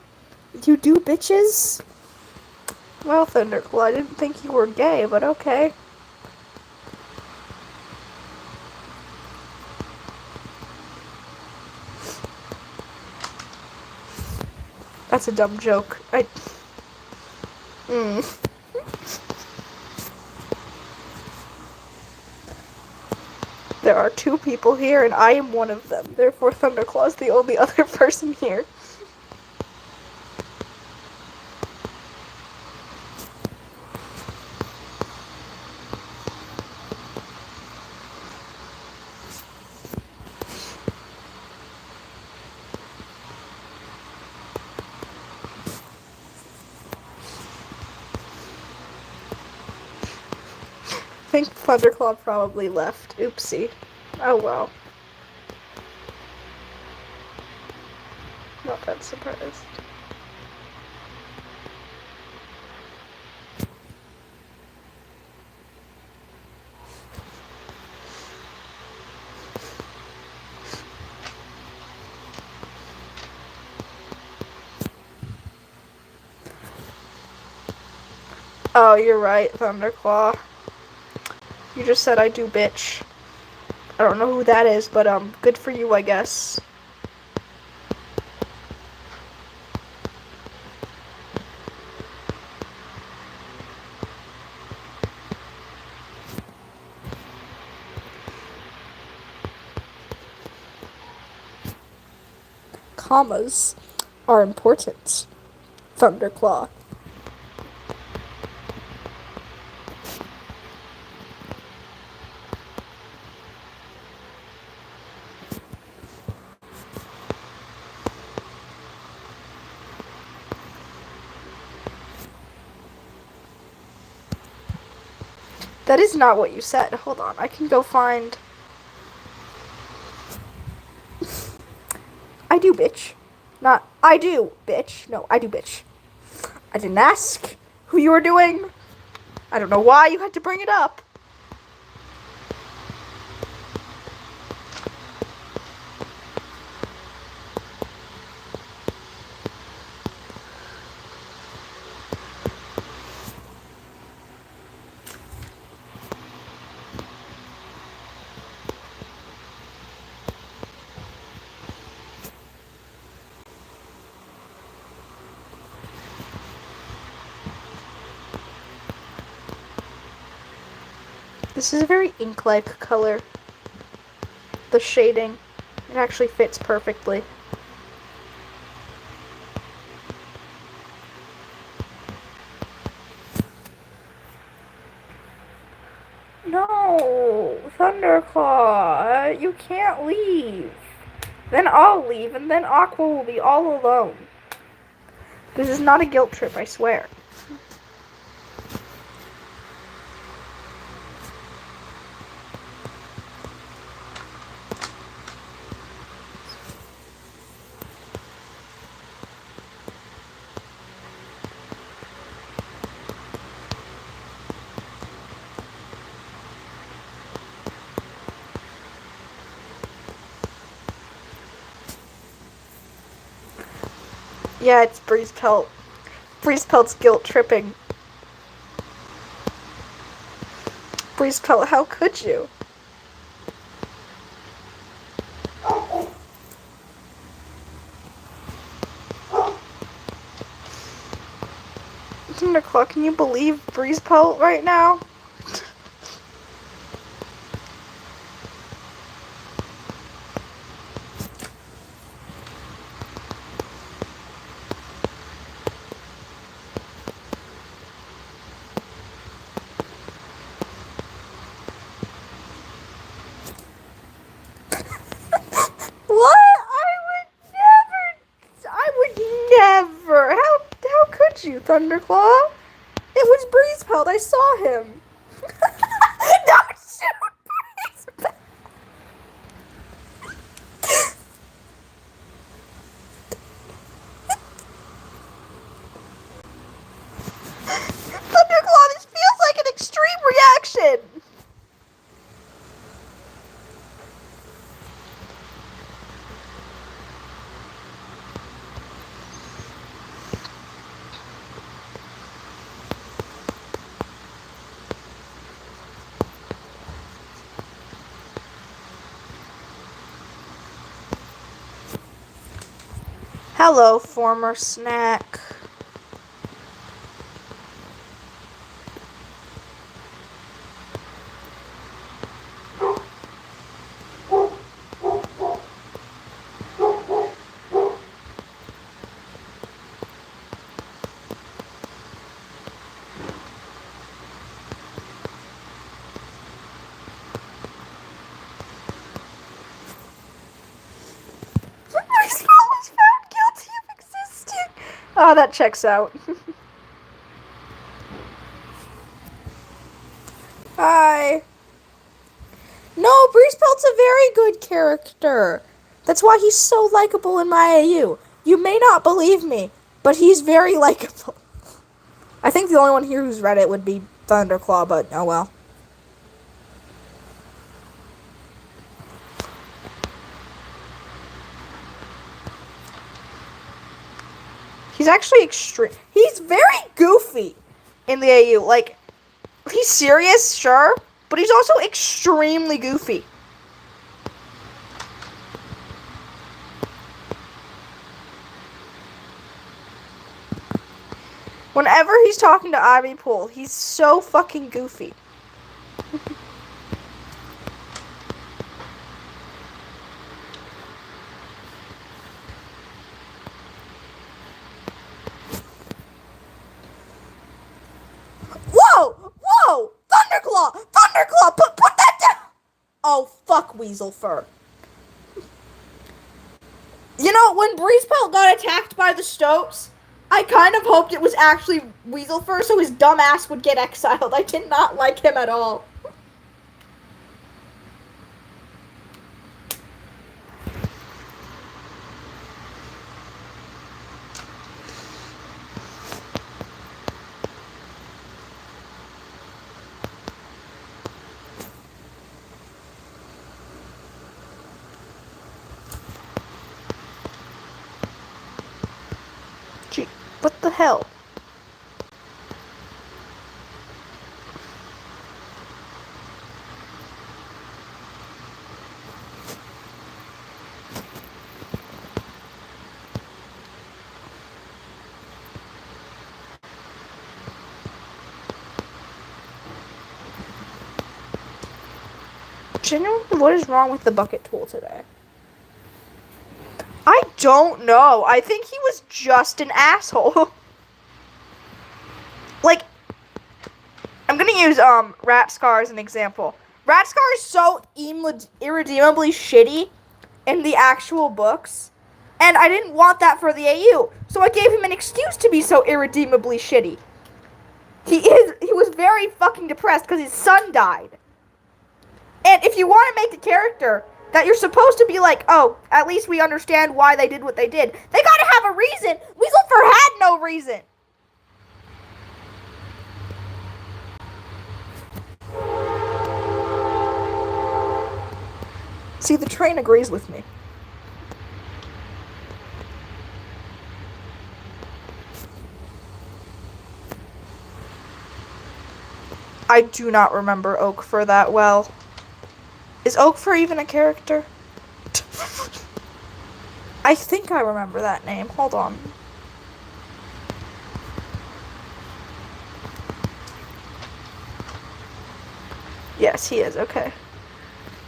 You do bitches? Well, Thunderclaw, I didn't think you were gay, but okay. That's a dumb joke. There are two people here, and I am one of them. Therefore, Thunderclaw's the only other person here. think Thunderclaw probably left. Oopsie. Oh well. Not that surprised. Oh, you're right, Thunderclaw. You just said I do bitch. I don't know who that is, but good for you, I guess. Commas are important, Thunderclaw. That is not what you said. Hold on, I can go find... I do, bitch. Not, I do, bitch. No, I do, bitch. I didn't ask who you were doing. I don't know why you had to bring it up. This is a very ink-like color. The shading. It actually fits perfectly. No, Thunderclaw, you can't leave. Then I'll leave, and then Aqua will be all alone. This is not a guilt trip, I swear. Yeah, it's Breeze Pelt. Breeze Pelt's guilt tripping. Breeze Pelt, how could you? Thunderclaw, can you believe Breeze Pelt right now? What? I would never. How could you, Thunderclaw? It was Breeze Pelt. I saw him. Don't shoot Breeze Pelt. Thunderclaw, this feels like an extreme reaction. Hello, former snack. Was found guilty of existing. Oh, that checks out. Bye. why. No, Breeze Pelt's a very good character. That's why he's so likable in my AU. You may not believe me, but he's very likable. I think the only one here who's read it would be Thunderclaw, but oh well. He's actually extreme. He's very goofy in the AU. Like, he's serious, sure, but he's also extremely goofy. Whenever he's talking to Ivy Pool, he's so fucking goofy. Whoa! Whoa! Thunderclaw! Thunderclaw! Put that down! Oh, fuck Weasel Fur. You know, when Breezepelt got attacked by the Stoats, I kind of hoped it was actually Weasel Fur so his dumb ass would get exiled. I did not like him at all. Gee, what the hell? Genuinely, what is wrong with the bucket tool today? I don't know. I think he was just an asshole. Like, I'm gonna use Rat Scar as an example. Rat Scar is so irredeemably shitty in the actual books, and I didn't want that for the AU, so I gave him an excuse to be so irredeemably shitty. He was very fucking depressed because his son died. And if you want to make a character that you're supposed to be like, oh, at least we understand why they did what they did, they gotta have a reason. Weaselfur had no reason. See, the train agrees with me. I do not remember Oakfur that well. Is Oakfur even a character? I think I remember that name. Hold on. Yes, he is. Okay.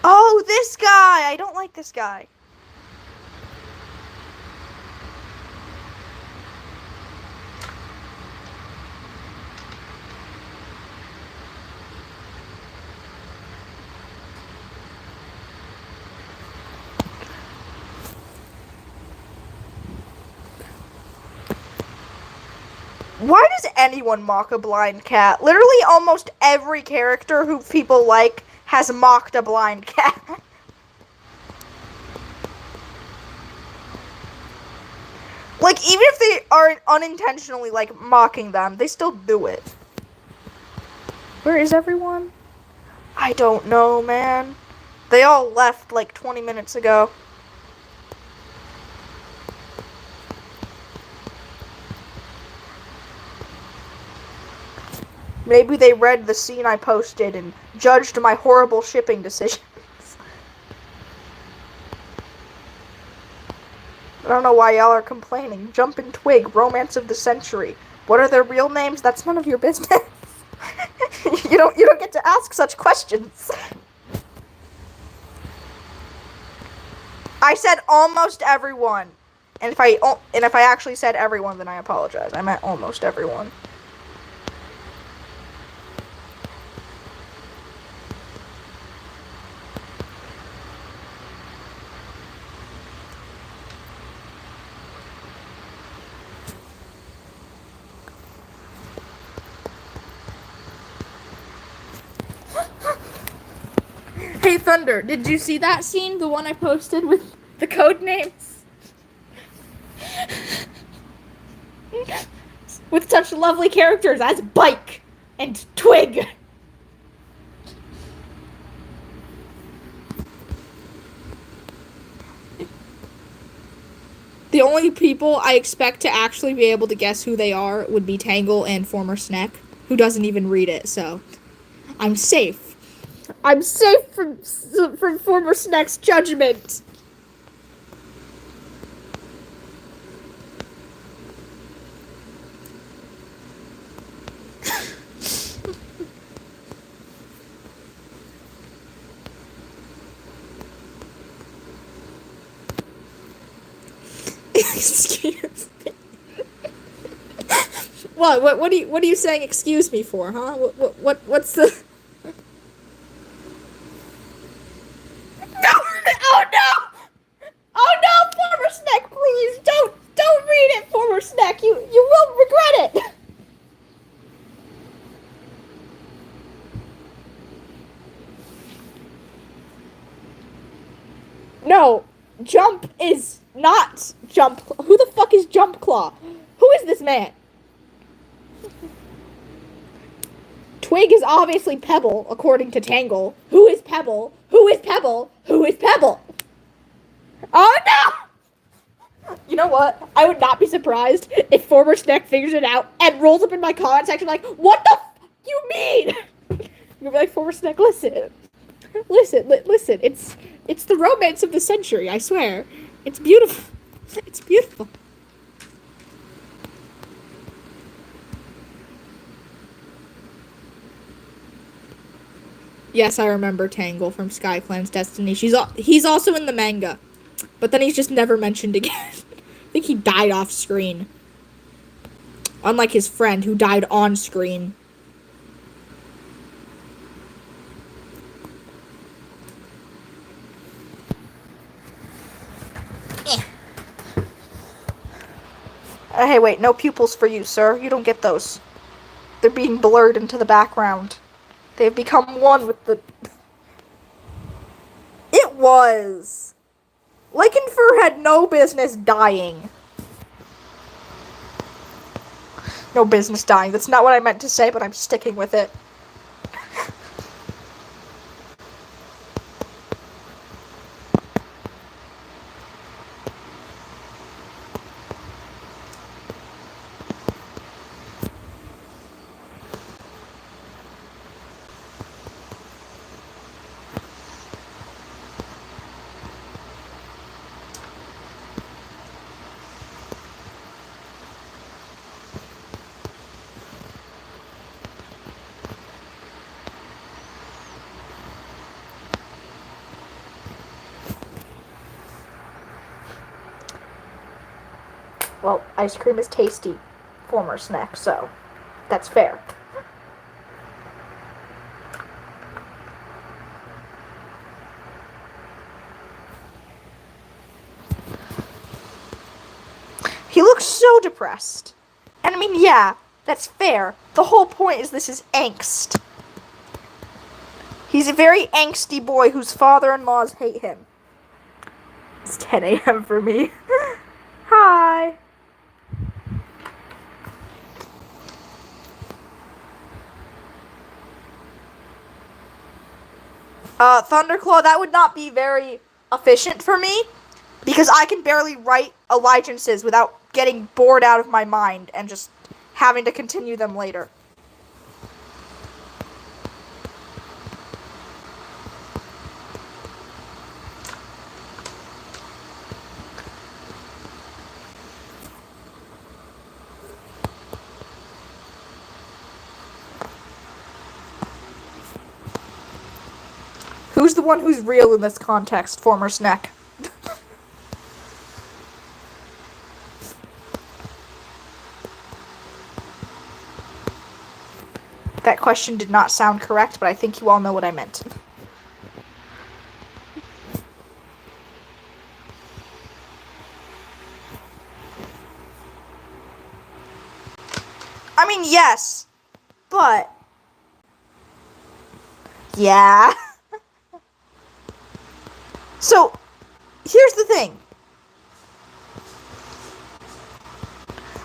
Oh, this guy! I don't like this guy. Why does anyone mock a blind cat? Literally almost every character who people like has mocked a blind cat. Like, even if they aren't unintentionally, like, mocking them, they still do it. Where is everyone? I don't know, man. They all left, like, 20 minutes ago. Maybe they read the scene I posted and judged my horrible shipping decisions. I don't know why y'all are complaining. Jumpin' Twig, Romance of the Century. What are their real names? That's none of your business. You don't get to ask such questions. I said almost everyone. And if I actually said everyone, then I apologize. I meant almost everyone. Hey Thunder, did you see that scene? The one I posted with the code names? With such lovely characters as Bike and Twig. The only people I expect to actually be able to guess who they are would be Tangle and former Snack, who doesn't even read it, so I'm safe. I'm safe from former Snack's judgment. Excuse me. What are you saying excuse me for, huh? What's the No! Oh no! Oh no, former Snack, please don't read it, former Snack. You will regret it. No, Jump is not Jump. Who the fuck is Jump Claw? Who is this man? Twig is obviously Pebble, according to Tangle. Who is Pebble? Who is Pebble? Who is Pebble? Oh no! You know what? I would not be surprised if former Snack figures it out and rolls up in my comment section like, what the f you mean? You'll be like, former Snack, listen. Listen. It's the romance of the century, I swear. It's beautiful. It's beautiful. Yes, I remember Tangle from Sky Clan's Destiny. He's also in the manga, but then he's just never mentioned again. I think he died off screen. Unlike his friend who died on screen. Hey, wait, no pupils for you, sir. You don't get those. They're being blurred into the background. They've become one with the... It was. Lycanfur had no business dying. No business dying. That's not what I meant to say, but I'm sticking with it. Well, ice cream is tasty, former Snack, so that's fair. He looks so depressed. And I mean, yeah, that's fair. The whole point is this is angst. He's a very angsty boy whose father-in-laws hate him. It's 10 a.m. for me. Hi. Thunderclaw, that would not be very efficient for me, because I can barely write allegiances without getting bored out of my mind and just having to continue them later. Who's the one who's real in this context, former Snack? That question did not sound correct, but I think you all know what I meant. I mean, yes, but... Yeah. So, here's the thing.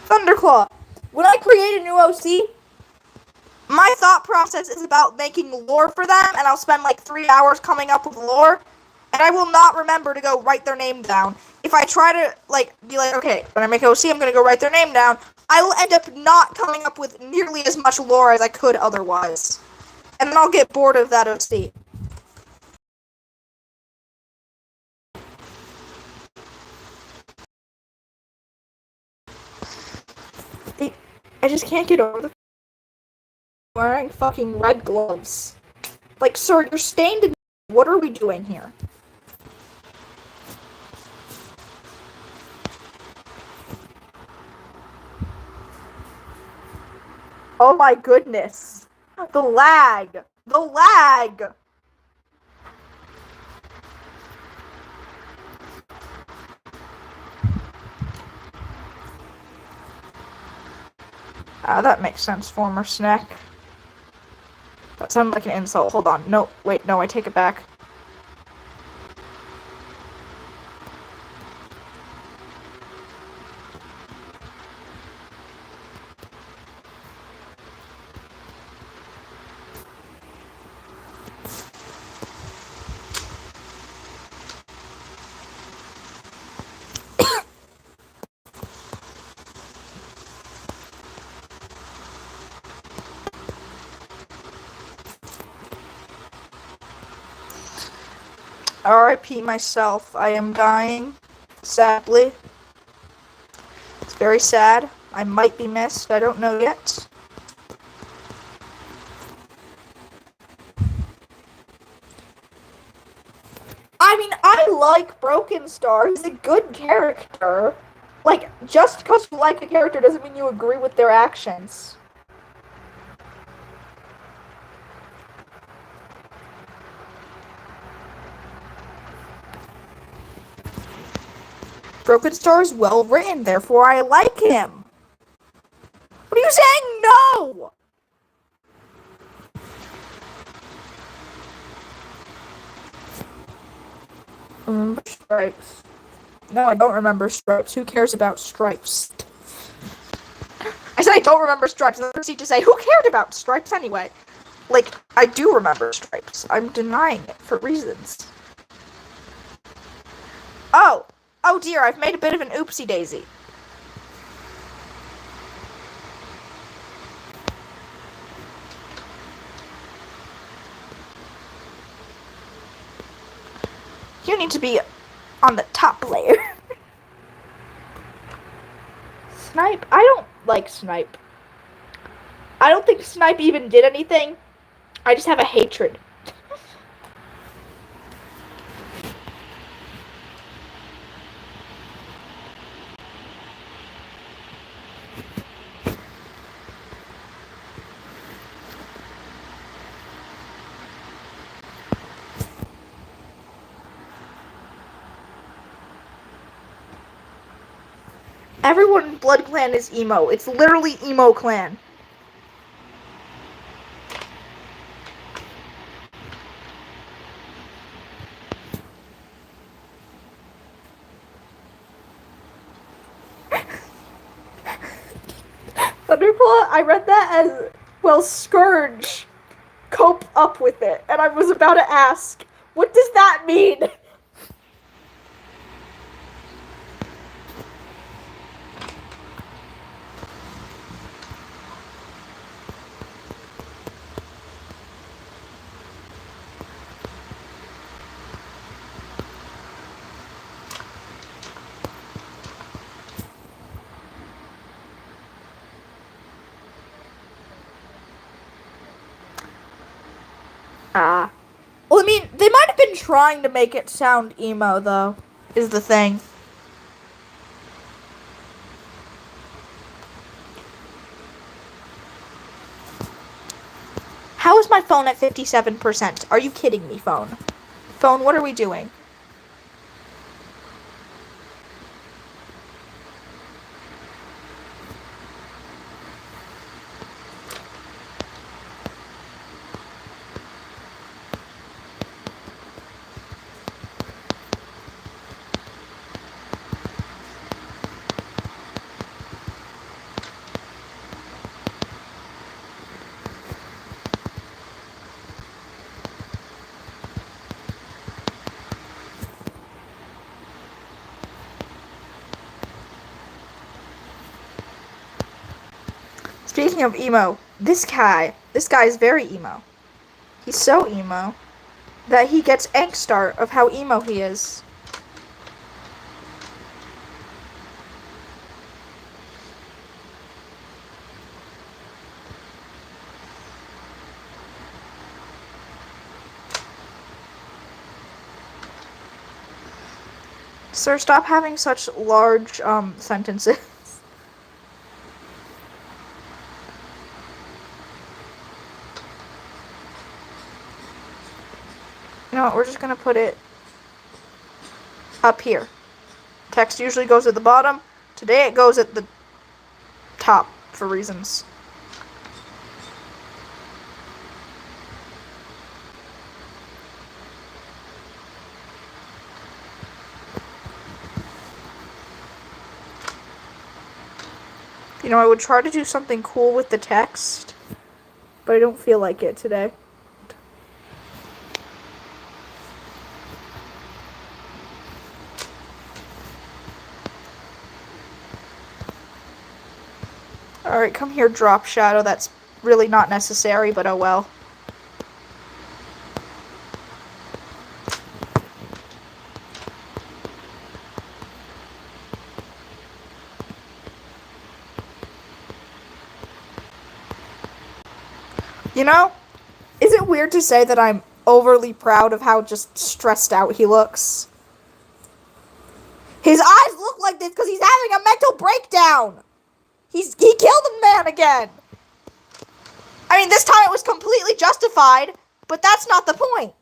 Thunderclaw. When I create a new OC, my thought process is about making lore for them, and I'll spend like 3 hours coming up with lore, and I will not remember to go write their name down. If I try to be like, okay, when I make OC, I'm gonna go write their name down, I will end up not coming up with nearly as much lore as I could otherwise. And then I'll get bored of that OC. I just can't get over the wearing fucking red gloves. Like, sir, you're stained in. What are we doing here? Oh my goodness. The lag. The lag. That makes sense, former snack. That sounded like an insult. Hold on. No, wait, no, I take it back. RIP myself. I am dying. Sadly. It's very sad. I might be missed. I don't know yet. I mean, I like Broken Star. He's a good character. Like, just because you like a character doesn't mean you agree with their actions. Broken Star is well written, therefore I like him. What are you saying? No! Remember Stripes. No, I don't remember Stripes. Who cares about Stripes? I said I don't remember Stripes, and then proceed to say, who cared about Stripes anyway? Like, I do remember Stripes. I'm denying it for reasons. Oh! Oh dear, I've made a bit of an oopsie daisy. You need to be on the top layer. Snipe? I don't like Snipe. I don't think Snipe even did anything. I just have a hatred. Everyone in Blood Clan is emo. It's literally emo clan. Thunderclaw, I read that as, well, Scourge. Cope up with it. And I was about to ask, what does that mean? Well, I mean, they might have been trying to make it sound emo, though, is the thing. How is my phone at 57%? Are you kidding me, phone? Phone, what are we doing? Speaking of emo, this guy is very emo. He's so emo that he gets angst art of how emo he is. Sir, stop having such large sentences. You know what, we're just gonna put it up here. Text usually goes at the bottom. Today it goes at the top for reasons. You know, I would try to do something cool with the text, but I don't feel like it today. Alright, come here, drop shadow. That's really not necessary, but oh well. You know, is it weird to say that I'm overly proud of how just stressed out he looks? His eyes look like this because he's having a mental breakdown. He killed a man again. I mean, this time it was completely justified, but that's not the point.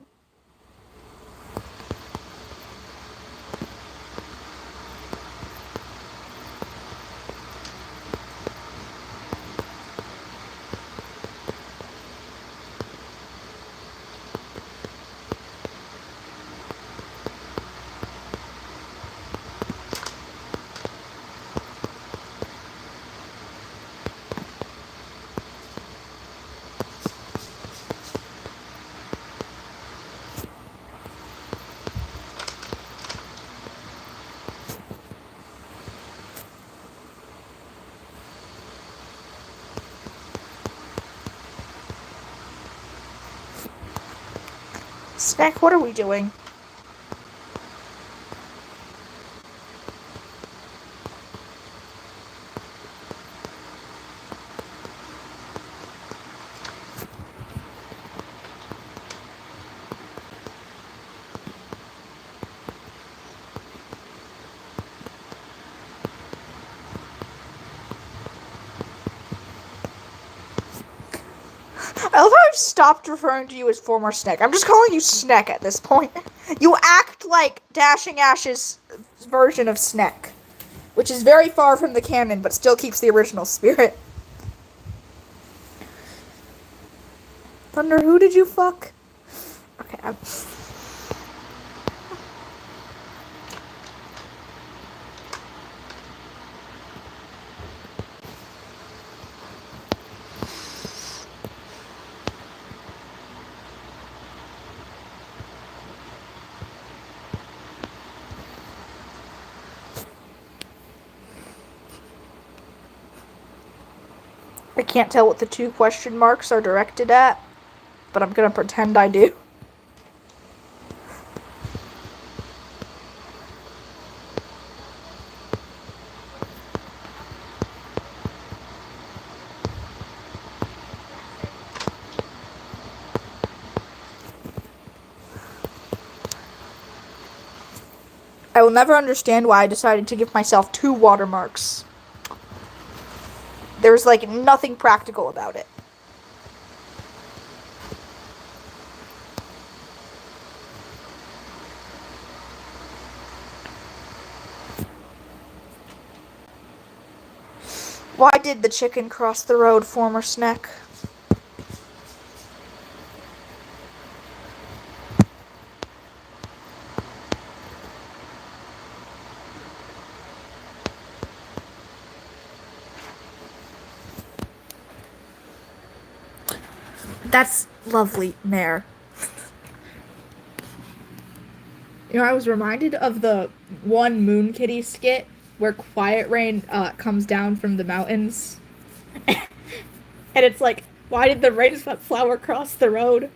Snack, what are we doing? I love how I've stopped referring to you as former Sneck. I'm just calling you Sneck at this point. You act like Dashing Ash's version of Sneck, which is very far from the canon, but still keeps the original spirit. Thunder, who did you fuck? Okay, I can't tell what the two question marks are directed at, but I'm gonna pretend I do. I will never understand why I decided to give myself two watermarks. There's like nothing practical about it. Why did the chicken cross the road, former Snack? That's lovely, Mare. You know, I was reminded of the one Moon Kitty skit where Quiet Rain comes down from the mountains And it's like, why did the flower cross the road?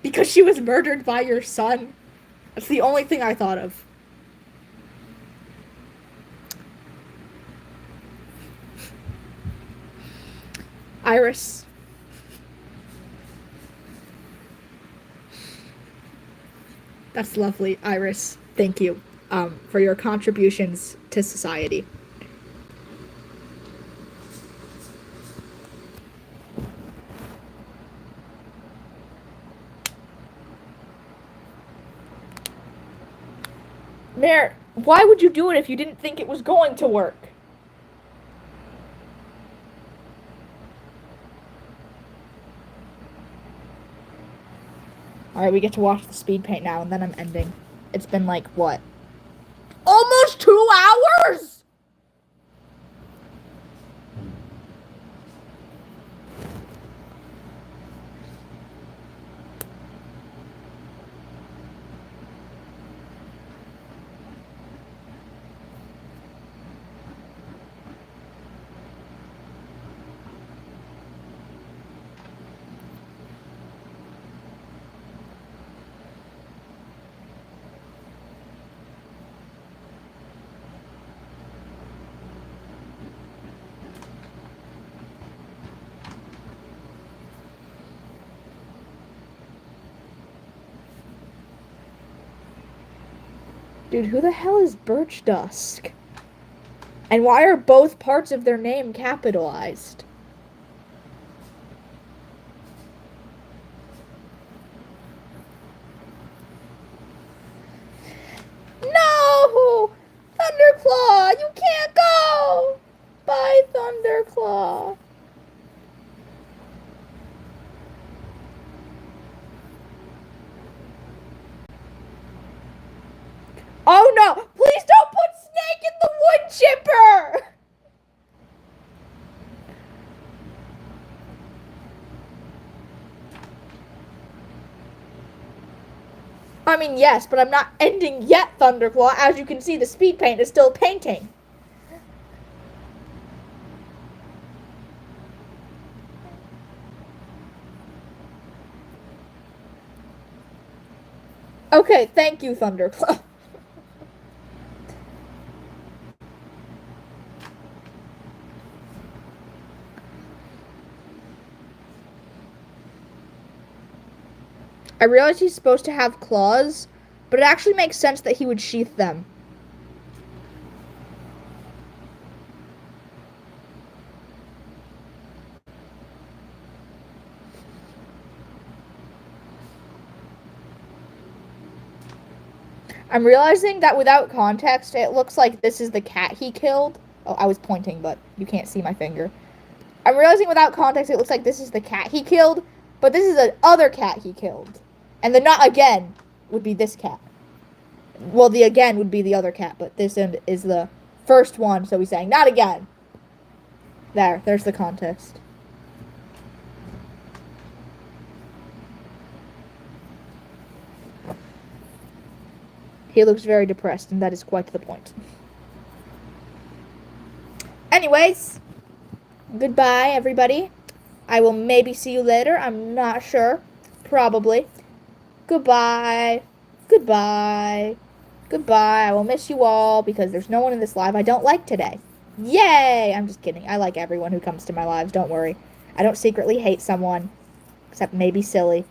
Because she was murdered by your son. That's the only thing I thought of. Iris. That's lovely, Iris. Thank you for your contributions to society. There, why would you do it if you didn't think it was going to work? Alright, we get to watch the speed paint now, and then I'm ending. It's been like, what? Almost 2 hours?! Dude, who the hell is Birch Dusk? And why are both parts of their name capitalized? No! Thunderclaw! You can't go! Bye, Thunderclaw! Oh no! Please don't put Snake in the wood chipper! I mean, yes, but I'm not ending yet, Thunderclaw. As you can see, the speed paint is still painting. Okay, thank you, Thunderclaw. I realize he's supposed to have claws, but it actually makes sense that he would sheath them. I'm realizing that without context, it looks like this is the cat he killed. Oh, I was pointing, but you can't see my finger. I'm realizing without context, it looks like this is the cat he killed, but this is the other cat he killed. And the not again would be this cat. Well, the again would be the other cat, but this end is the first one, so he's saying not again. There's the context. He looks very depressed, and that is quite the point. Anyways, goodbye, everybody. I will maybe see you later. I'm not sure. Probably. Goodbye. Goodbye. Goodbye. I will miss you all because there's no one in this live I don't like today. Yay! I'm just kidding. I like everyone who comes to my lives. Don't worry. I don't secretly hate someone. Except maybe Silly.